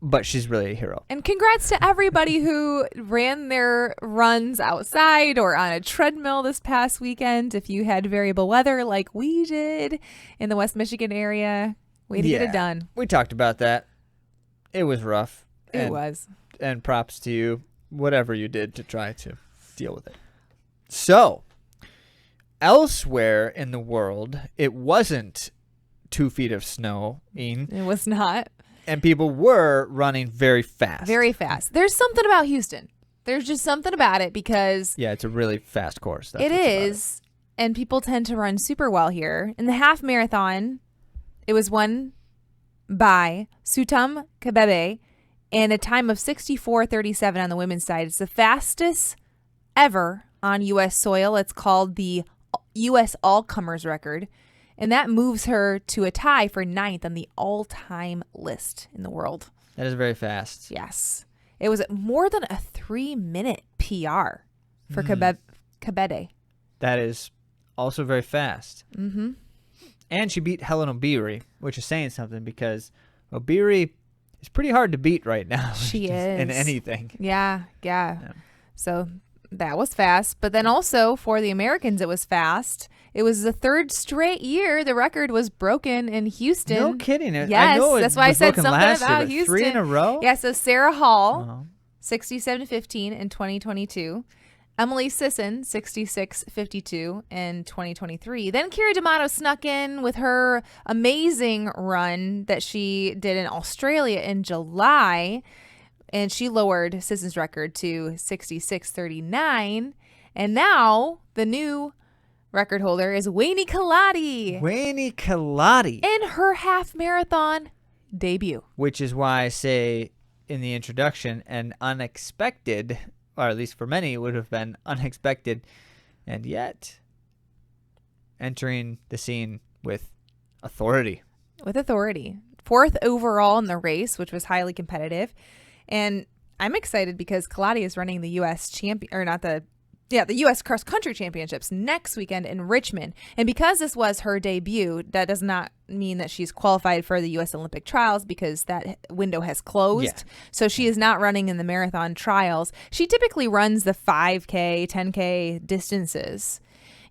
But she's really a hero. And congrats to everybody who ran their runs outside or on a treadmill this past weekend. If you had variable weather like we did in the West Michigan area, way to get it done. We talked about that. It was rough. It was. And props to you, whatever you did to try to deal with it. So, elsewhere in the world, it wasn't 2 feet of snow. It was not. And people were running very fast. Very fast. There's something about Houston. There's just something about it because... Yeah, it's a really fast course. It is. And people tend to run super well here. In the half marathon, it was won by Sutam Kabebe in a time of 64:37 on the women's side. It's the fastest ever on U.S. soil. It's called the U.S. All-Comers record. And that moves her to a tie for 9th on the all-time list in the world. That is very fast. Yes. It was more than a 3-minute PR for Kabede. That is also very fast. Mm-hmm. And she beat Helen Obiri, which is saying something because Obiri is pretty hard to beat right now. She in is. anything. Yeah. So that was fast. But then also for the Americans, it was fast. It was the third straight year the record was broken in Houston. No kidding. Yes, I know that's why I said something last about year, Houston. 3 in a row? Yeah, so Sarah Hall, Uh-huh. 67-15 in 2022. Emily Sisson, 66-52 in 2023. Then Kira D'Amato snuck in with her amazing run that she did in Australia in July, and she lowered Sisson's record to 66-39. And now the new record holder is Wayne Kaladi Wayne Kaladi. in her half marathon debut. Which is why I say in the introduction, an unexpected, or at least for many, it would have been unexpected, and yet entering the scene with authority. With authority. Fourth overall in the race, which was highly competitive. And I'm excited because Kaladi is running the U.S. the U.S. Cross Country Championships next weekend in Richmond. And because this was her debut, that does not mean that she's qualified for the U.S. Olympic trials because that window has closed. Yeah. So she is not running in the marathon trials. She typically runs the 5K, 10K distances.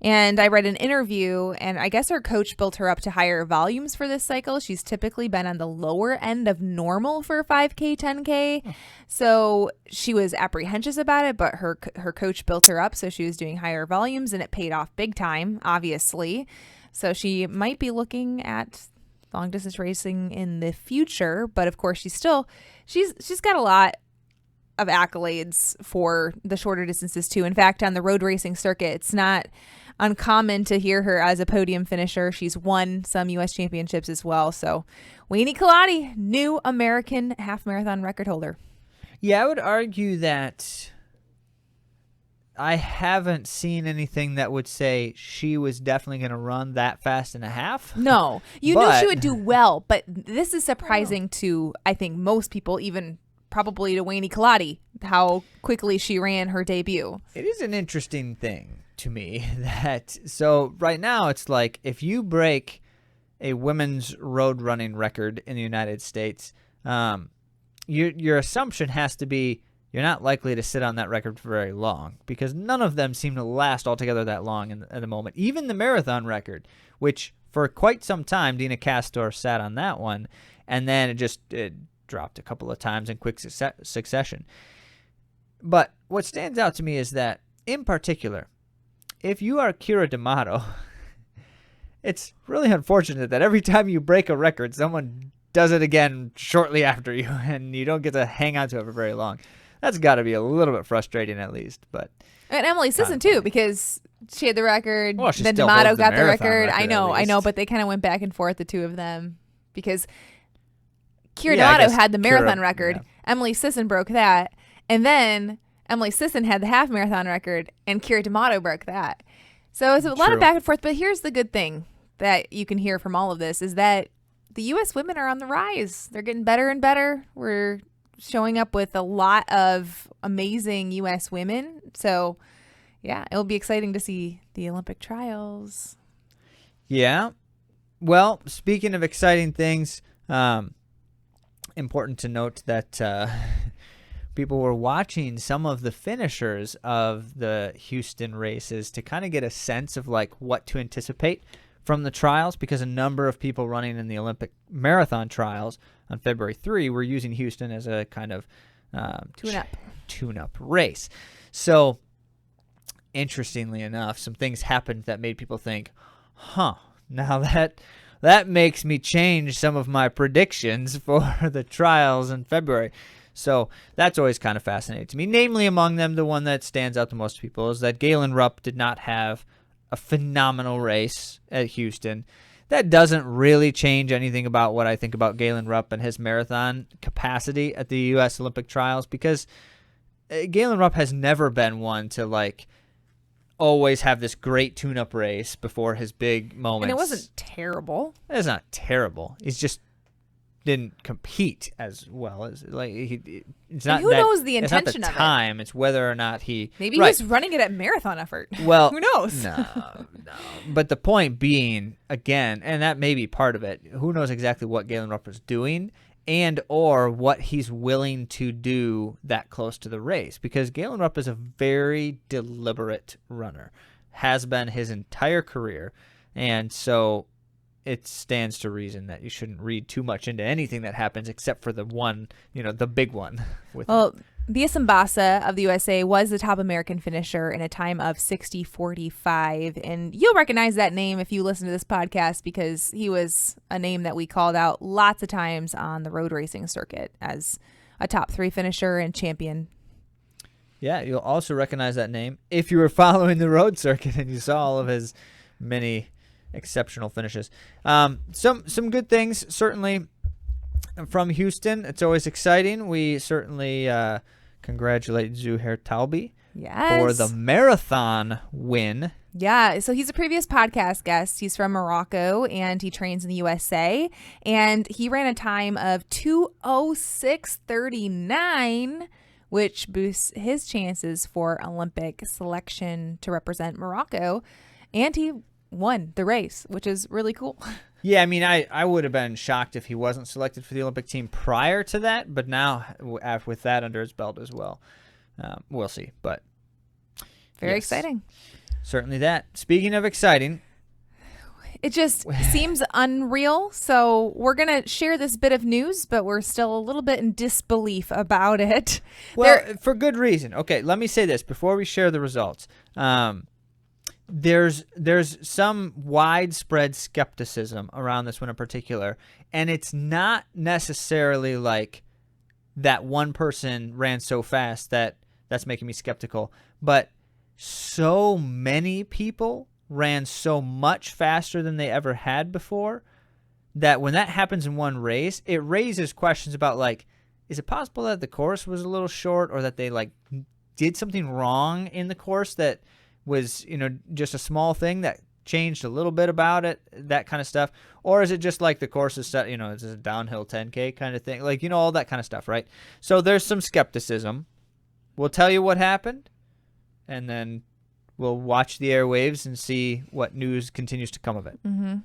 And I read an interview, and I guess her coach built her up to higher volumes for this cycle. She's typically been on the lower end of normal for 5K, 10K. So she was apprehensive about it, but her coach built her up, so she was doing higher volumes, and it paid off big time, obviously. So she might be looking at long distance racing in the future, but of course she's got a lot of accolades for the shorter distances too. In fact, on the road racing circuit, it's not uncommon to hear her as a podium finisher. She's won some U.S. championships as well. So Wayne Kaladi, new American half marathon record holder. Yeah, I would argue that I haven't seen anything that would say she was definitely going to run that fast in a half. No, you knew she would do well, but this is surprising to, I think, most people, even probably to Wayne Kaladi, how quickly she ran her debut. It is an interesting thing to me that, so right now it's like if you break a women's road running record in the United States, your assumption has to be you're not likely to sit on that record for very long because none of them seem to last altogether that long at the moment. Even the marathon record, which for quite some time Dina Castor sat on that one, and then it dropped a couple of times in quick succession. But what stands out to me is that, in particular, if you are Kira D'Amato, it's really unfortunate that every time you break a record, someone does it again shortly after you, and you don't get to hang on to it for very long. That's got to be a little bit frustrating, at least. But and Emily Sisson too, because she had the record. Well, she then still D'Amato holds the got the marathon record. record, I at know, least. but they kind of went back and forth, the two of them, because Kira Yeah, I D'Amato guess had the marathon Kira- record. yeah. Emily Sisson broke that, and then Emily Sisson had the half marathon record, and Kira D'Amato broke that. So it's a lot True. of back and forth. But here's the good thing that you can hear from all of this is that the U.S. women are on the rise. They're getting better and better. We're showing up with a lot of amazing U.S. women. So, yeah, it'll be exciting to see the Olympic trials. Yeah. Well, speaking of exciting things, important to note that people were watching some of the finishers of the Houston races to kind of get a sense of like what to anticipate from the trials, because a number of people running in the Olympic marathon trials on February 3 were using Houston as a kind of tune-up race. So, interestingly enough, some things happened that made people think, now that makes me change some of my predictions for the trials in February. So that's always kind of fascinating to me. Namely, among them, the one that stands out to most people is that Galen Rupp did not have a phenomenal race at Houston. That doesn't really change anything about what I think about Galen Rupp and his marathon capacity at the U.S. Olympic trials, because Galen Rupp has never been one to like always have this great tune-up race before his big moments. And it wasn't terrible. It's not terrible. He's just didn't compete as well as like it's not. And who knows the it's not intention the of it? time. It's whether or not he Maybe he right. was running it at marathon effort. Well, who knows? No. But the point being, again, and that may be part of it. Who knows exactly what Galen Rupp was doing, and or what he's willing to do that close to the race, because Galen Rupp is a very deliberate runner, has been his entire career, and so it stands to reason that you shouldn't read too much into anything that happens except for the one, the big one. Well, Bia Simbasa of the USA was the top American finisher in a time of 60:45. And you'll recognize that name if you listen to this podcast, because he was a name that we called out lots of times on the road racing circuit as a top 3 finisher and champion. Yeah, you'll also recognize that name if you were following the road circuit and you saw all of his many exceptional finishes. Some good things, certainly, from Houston. It's always exciting. We certainly congratulate Zuhair Talbi for the marathon win. Yeah, so he's a previous podcast guest. He's from Morocco, and he trains in the USA. And he ran a time of 2:06:39, which boosts his chances for Olympic selection to represent Morocco. And he won the race, which is really cool. Yeah, I mean, I would have been shocked if he wasn't selected for the Olympic team prior to that, but now with that under his belt as well, we'll see. But very exciting. Certainly that. Speaking of exciting, it just seems unreal. So we're going to share this bit of news, but we're still a little bit in disbelief about it. Well, for good reason. Okay, let me say this before we share the results. There's some widespread skepticism around this one in particular, and it's not necessarily like that one person ran so fast that's making me skeptical, but so many people ran so much faster than they ever had before that when that happens in one race, it raises questions about, like, is it possible that the course was a little short, or that they did something wrong in the course that was, just a small thing that changed a little bit about it, that kind of stuff? Or is it just like the course is set, it's a downhill 10K kind of thing, all that kind of stuff, right? So there's some skepticism. We'll tell you what happened, and then we'll watch the airwaves and see what news continues to come of it. Mm-hmm.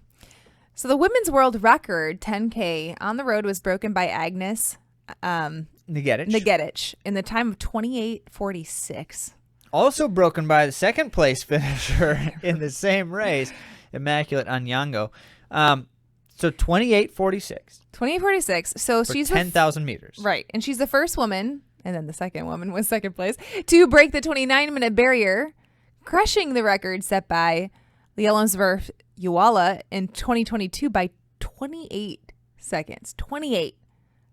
So the women's world record 10K on the road was broken by Agnes Negetich in the time of 28:46. Also broken by the second place finisher in the same race, Immaculate Anyango. So 28:46. 28:46. So for she's 10,000 meters. Right. And she's the first woman, and then the second woman was second place, to break the 29-minute barrier, crushing the record set by Lielenswerf Uwala in 2022 by 28 seconds. 28.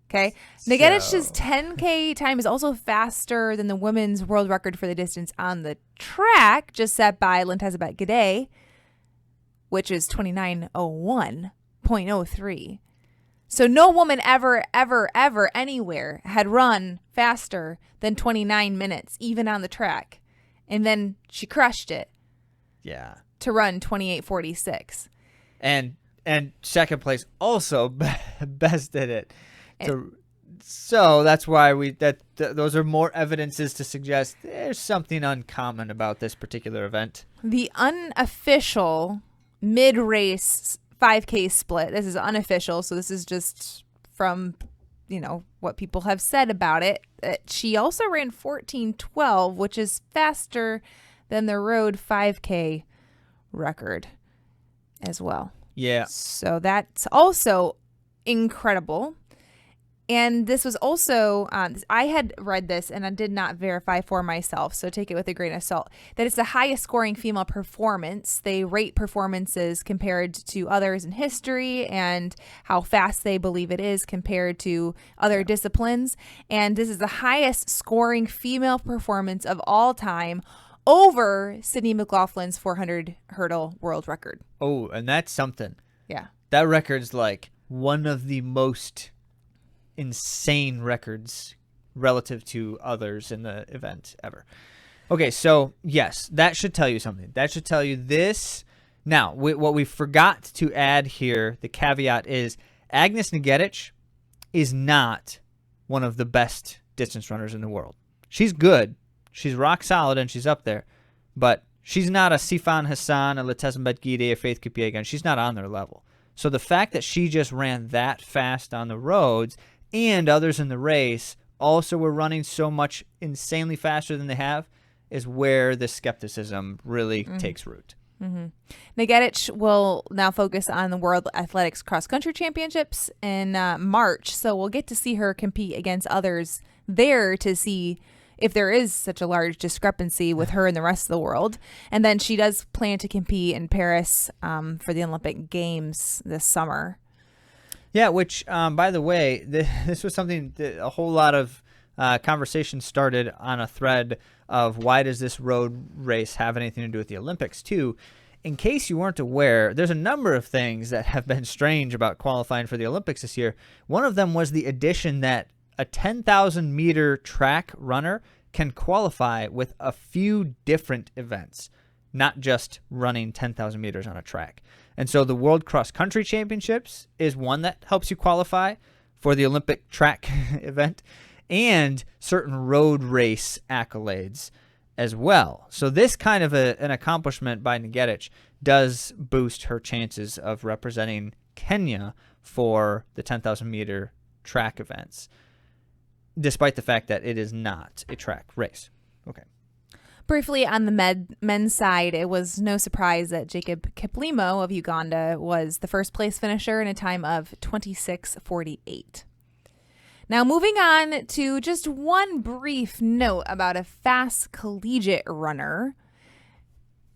Okay. Negetich's 10K time is also faster than the women's world record for the distance on the track, just set by Lintezabet Gede, which is 29:01.03. So no woman ever anywhere had run faster than 29 minutes, even on the track. And then she crushed it. Yeah. To run 28:46. And second place also bested it. So that's why those are more evidences to suggest there's something uncommon about this particular event. The unofficial mid-race 5K split. This is unofficial, so this is just from, what people have said about it. She also ran 14:12, which is faster than the road 5K record as well. Yeah. So that's also incredible. And this was also, I had read this and I did not verify for myself, so take it with a grain of salt, that it's the highest scoring female performance. They rate performances compared to others in history and how fast they believe it is compared to other disciplines. And this is the highest scoring female performance of all time, over Sydney McLaughlin's 400 hurdle world record. Oh, and that's something. Yeah. That record's like one of the most insane records relative to others in the event ever. Okay, so yes, that should tell you something. That should tell you this. Now, what we forgot to add here, the caveat is Agnes Negetich is not one of the best distance runners in the world. She's good. She's rock solid and she's up there. But she's not a Sifan Hassan, a Litesenbet Gide, a Faith Kipiegan. She's not on their level. So the fact that she just ran that fast on the roads and others in the race also were running so much insanely faster than they have, is where the skepticism really takes root. Nagedich will now focus on the World Athletics Cross Country Championships in March, so we'll get to see her compete against others there to see if there is such a large discrepancy with her and the rest of the world. And then she does plan to compete in Paris for the Olympic Games this summer. Yeah, which, by the way, this was something that a whole lot of conversation started on a thread of why does this road race have anything to do with the Olympics, too. In case you weren't aware, there's a number of things that have been strange about qualifying for the Olympics this year. One of them was the addition that a 10,000-meter track runner can qualify with a few different events, not just running 10,000 meters on a track. And so the World Cross Country Championships is one that helps you qualify for the Olympic track event, and certain road race accolades as well. So this kind of an accomplishment by Nagedich does boost her chances of representing Kenya for the 10,000-meter track events, despite the fact that it is not a track race. Okay. Briefly on the men's side, it was no surprise that Jacob Kiplimo of Uganda was the first place finisher in a time of 26:48. Now, moving on to just one brief note about a fast collegiate runner.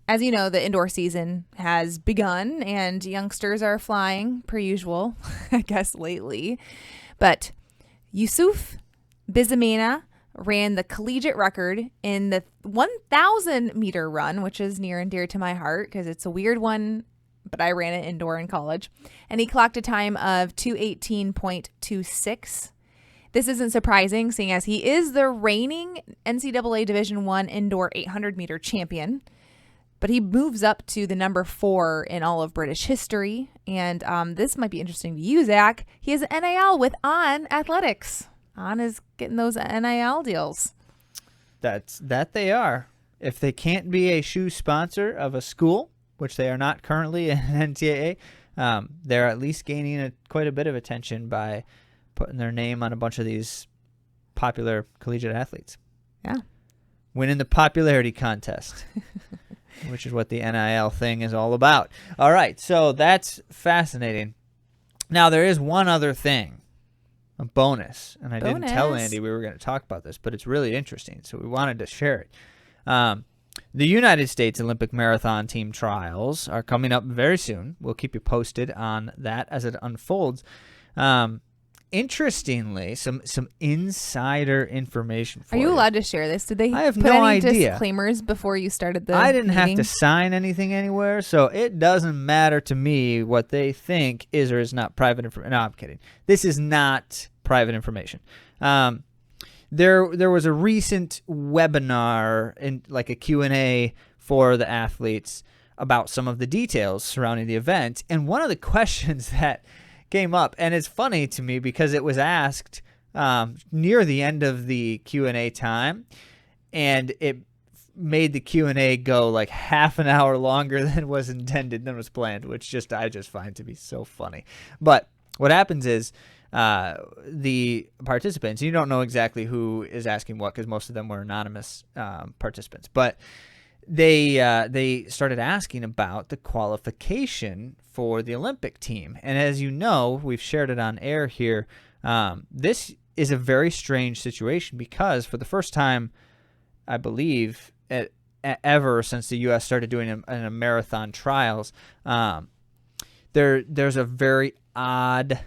As you know, the indoor season has begun and youngsters are flying per usual, I guess, lately. But Yusuf Bizamena ran the collegiate record in the 1,000-meter run, which is near and dear to my heart because it's a weird one, but I ran it indoor in college. And he clocked a time of 2:18.26. This isn't surprising, seeing as he is the reigning NCAA Division I indoor 800-meter champion. But he moves up to the number 4 in all of British history. And this might be interesting to you, Zach. He has an NIL with On Athletics. On is getting those NIL deals. That they are. If they can't be a shoe sponsor of a school, which they are not currently in NCAA, they're at least gaining quite a bit of attention by putting their name on a bunch of these popular collegiate athletes. Yeah. Winning the popularity contest, which is what the NIL thing is all about. All right, so that's fascinating. Now, there is one other thing, a bonus, and I didn't tell Andy we were going to talk about this, but it's really interesting, so we wanted to share it. The United States Olympic Marathon Team trials are coming up very soon. We'll keep you posted on that as it unfolds. Interestingly, some insider information for you. Are you allowed to share this? Did they I have put no any idea. disclaimers before you started the I didn't meeting? have to sign anything anywhere, so it doesn't matter to me what they think is or is not private information. No, I'm kidding. This is not private information. There was a recent webinar, in like a Q&A for the athletes about some of the details surrounding the event, and one of the questions that came up, and it's funny to me because it was asked near the end of the Q&A time, and it made the Q&A go like half an hour longer than was intended, than was planned, which I just find to be so funny. But what happens is the participants, you don't know exactly who is asking what because most of them were anonymous participants, but they started asking about the qualification for the Olympic team. And as you know, we've shared it on air here, this is a very strange situation because for the first time, I believe, ever since the U.S. started doing a marathon trials, there's a very odd,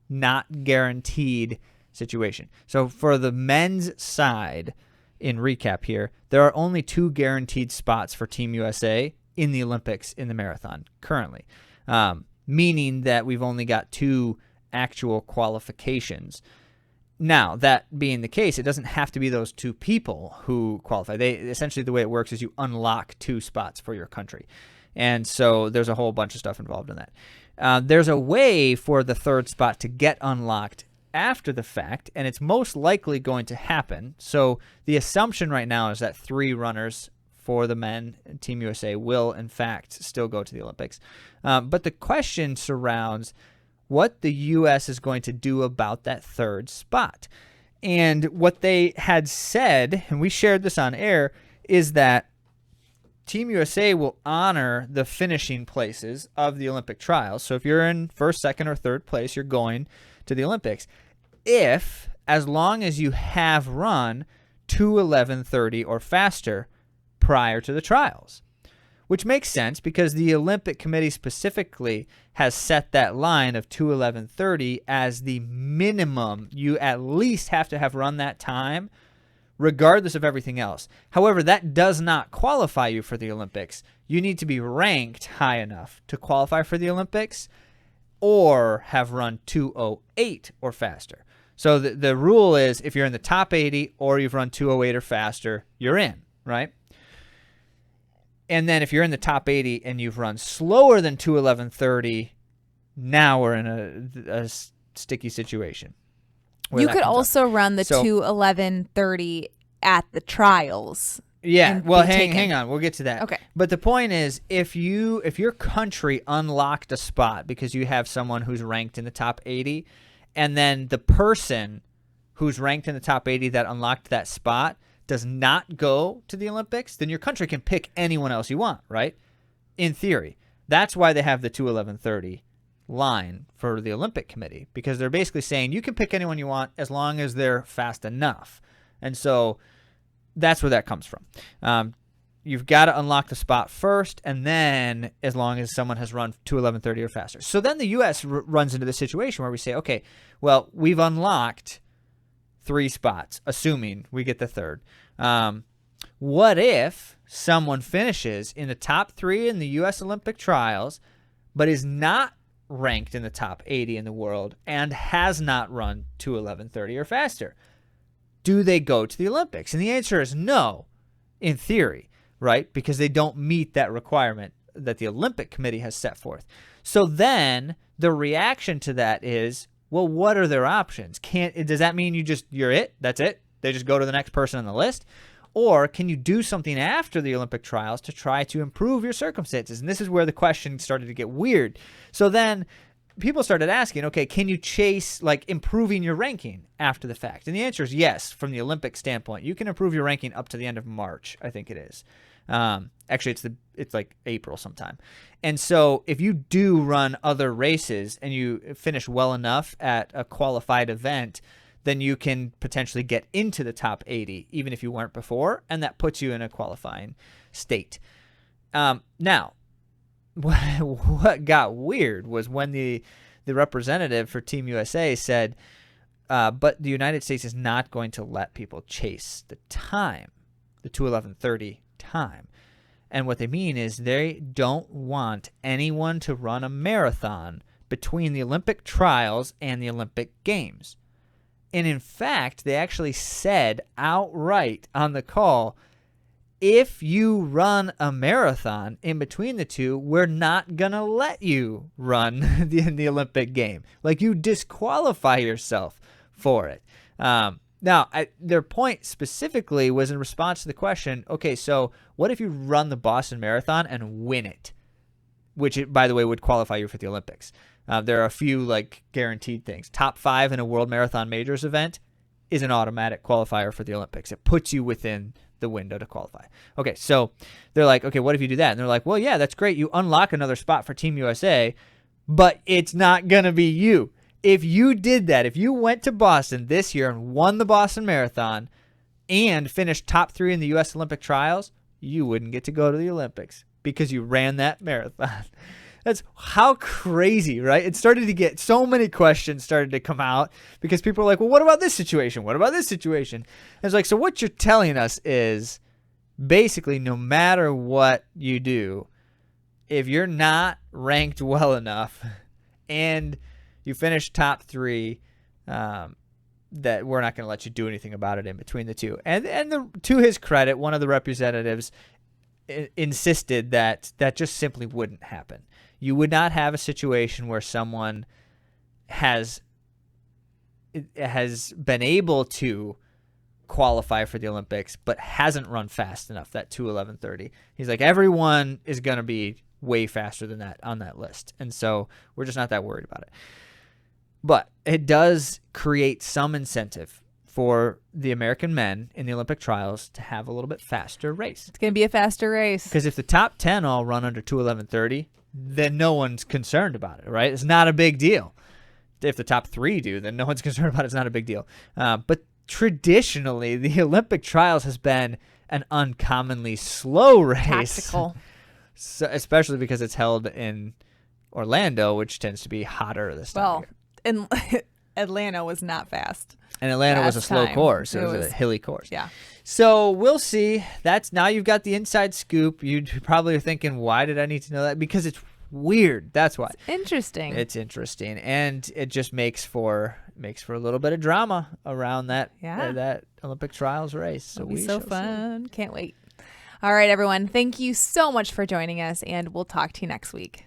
not guaranteed situation. So for the men's side, in recap here, there are only 2 guaranteed spots for Team USA in the Olympics in the marathon currently, meaning that we've only got 2 actual qualifications. Now, that being the case, it doesn't have to be those 2 people who qualify. Essentially, the way it works is you unlock 2 spots for your country. And so there's a whole bunch of stuff involved in that. There's a way for the 3rd spot to get unlocked after the fact, and it's most likely going to happen. So the assumption right now is that 3 runners for the men, Team USA, will in fact still go to the Olympics. But the question surrounds what the U.S. is going to do about that third spot. And what they had said, and we shared this on air, is that Team USA will honor the finishing places of the Olympic trials. So if you're in first, second, or third place, you're going to the Olympics. As long as you have run 2:11:30 or faster prior to the trials, which makes sense because the Olympic Committee specifically has set that line of 2:11:30 as the minimum. You at least have to have run that time regardless of everything else. However, that does not qualify you for the Olympics. You need to be ranked high enough to qualify for the Olympics or have run 2:08 or faster. So the rule is if you're in the top 80 or you've run 2:08 or faster, you're in, right? And then if you're in the top 80 and you've run slower than 2:11:30, now we're in a sticky situation. You could also run the 2:11:30 at the trials. Yeah, well, hang on. We'll get to that. Okay. But the point is, if your country unlocked a spot because you have someone who's ranked in the top 80, and then the person who's ranked in the top 80 that unlocked that spot does not go to the Olympics, then your country can pick anyone else you want, right? In theory. That's why they have the 2:11:30 line for the Olympic Committee, because they're basically saying you can pick anyone you want as long as they're fast enough. And so that's where that comes from. You've got to unlock the spot first, and then as long as someone has run 2:11:30 or faster. So then the U.S. runs into the situation where we say, okay, well, we've unlocked 3 spots, assuming we get the third. What if someone finishes in the top 3 in the U.S. Olympic trials, but is not ranked in the top 80 in the world and has not run 2:11:30 or faster? Do they go to the Olympics? And the answer is no, in theory, right? Because they don't meet that requirement that the Olympic Committee has set forth. So then the reaction to that is, well, what are their options? Does that mean you're it? That's it? They just go to the next person on the list? Or can you do something after the Olympic trials to try to improve your circumstances? And this is where the question started to get weird. So then people started asking, okay, can you chase like improving your ranking after the fact? And the answer is yes, from the Olympic standpoint. You can improve your ranking up to the end of March, I think it is. Actually, it's like April sometime. And so if you do run other races and you finish well enough at a qualified event, then you can potentially get into the top 80, even if you weren't before, and that puts you in a qualifying state. Now, what got weird was when the representative for Team USA said, but the United States is not going to let people chase the time, the 2:11:30 time. And what they mean is they don't want anyone to run a marathon between the Olympic trials and the Olympic Games. And in fact, they actually said outright on the call, if you run a marathon in between the two, we're not going to let you run the Olympic game. Like, you disqualify yourself for it. Now, their point specifically was in response to the question, okay, so what if you run the Boston Marathon and win it? Which, by the way, would qualify you for the Olympics. There are a few like guaranteed things. Top 5 in a World Marathon Majors event is an automatic qualifier for the Olympics. It puts you within the window to qualify. Okay, so they're like, okay, what if you do that? And they're like, well, yeah, that's great. You unlock another spot for Team USA, but it's not going to be you. If you did that, if you went to Boston this year and won the Boston Marathon and finished top 3 in the U.S. Olympic trials, you wouldn't get to go to the Olympics because you ran that marathon. That's how crazy, right? It started to get so many questions started to come out because people are like, well, what about this situation? What about this situation? And it's like, so what you're telling us is basically no matter what you do, if you're not ranked well enough and you finish top 3, that we're not going to let you do anything about it in between the two. And to his credit, one of the representatives insisted that just simply wouldn't happen. You would not have a situation where someone has been able to qualify for the Olympics but hasn't run fast enough, that 2:11:30. He's like, everyone is going to be way faster than that on that list. And so we're just not that worried about it. But it does create some incentive for the American men in the Olympic trials to have a little bit faster race. It's going to be a faster race. Because if the top 10 all run under 2:11:30, then no one's concerned about it, right? It's not a big deal. If the top 3 do, then no one's concerned about it. It's not a big deal. But traditionally, the Olympic trials has been an uncommonly slow race. Tactical. So, especially because it's held in Orlando, which tends to be hotter this time of year. And Atlanta was not fast. And Atlanta was a slow course. It was a hilly course. Yeah. So we'll see. Now you've got the inside scoop. You probably are thinking, why did I need to know that? Because it's weird. That's why. It's interesting. It's interesting, and it just makes for a little bit of drama around that Olympic trials race. So it'll be so fun. Can't wait. All right, everyone. Thank you so much for joining us, and we'll talk to you next week.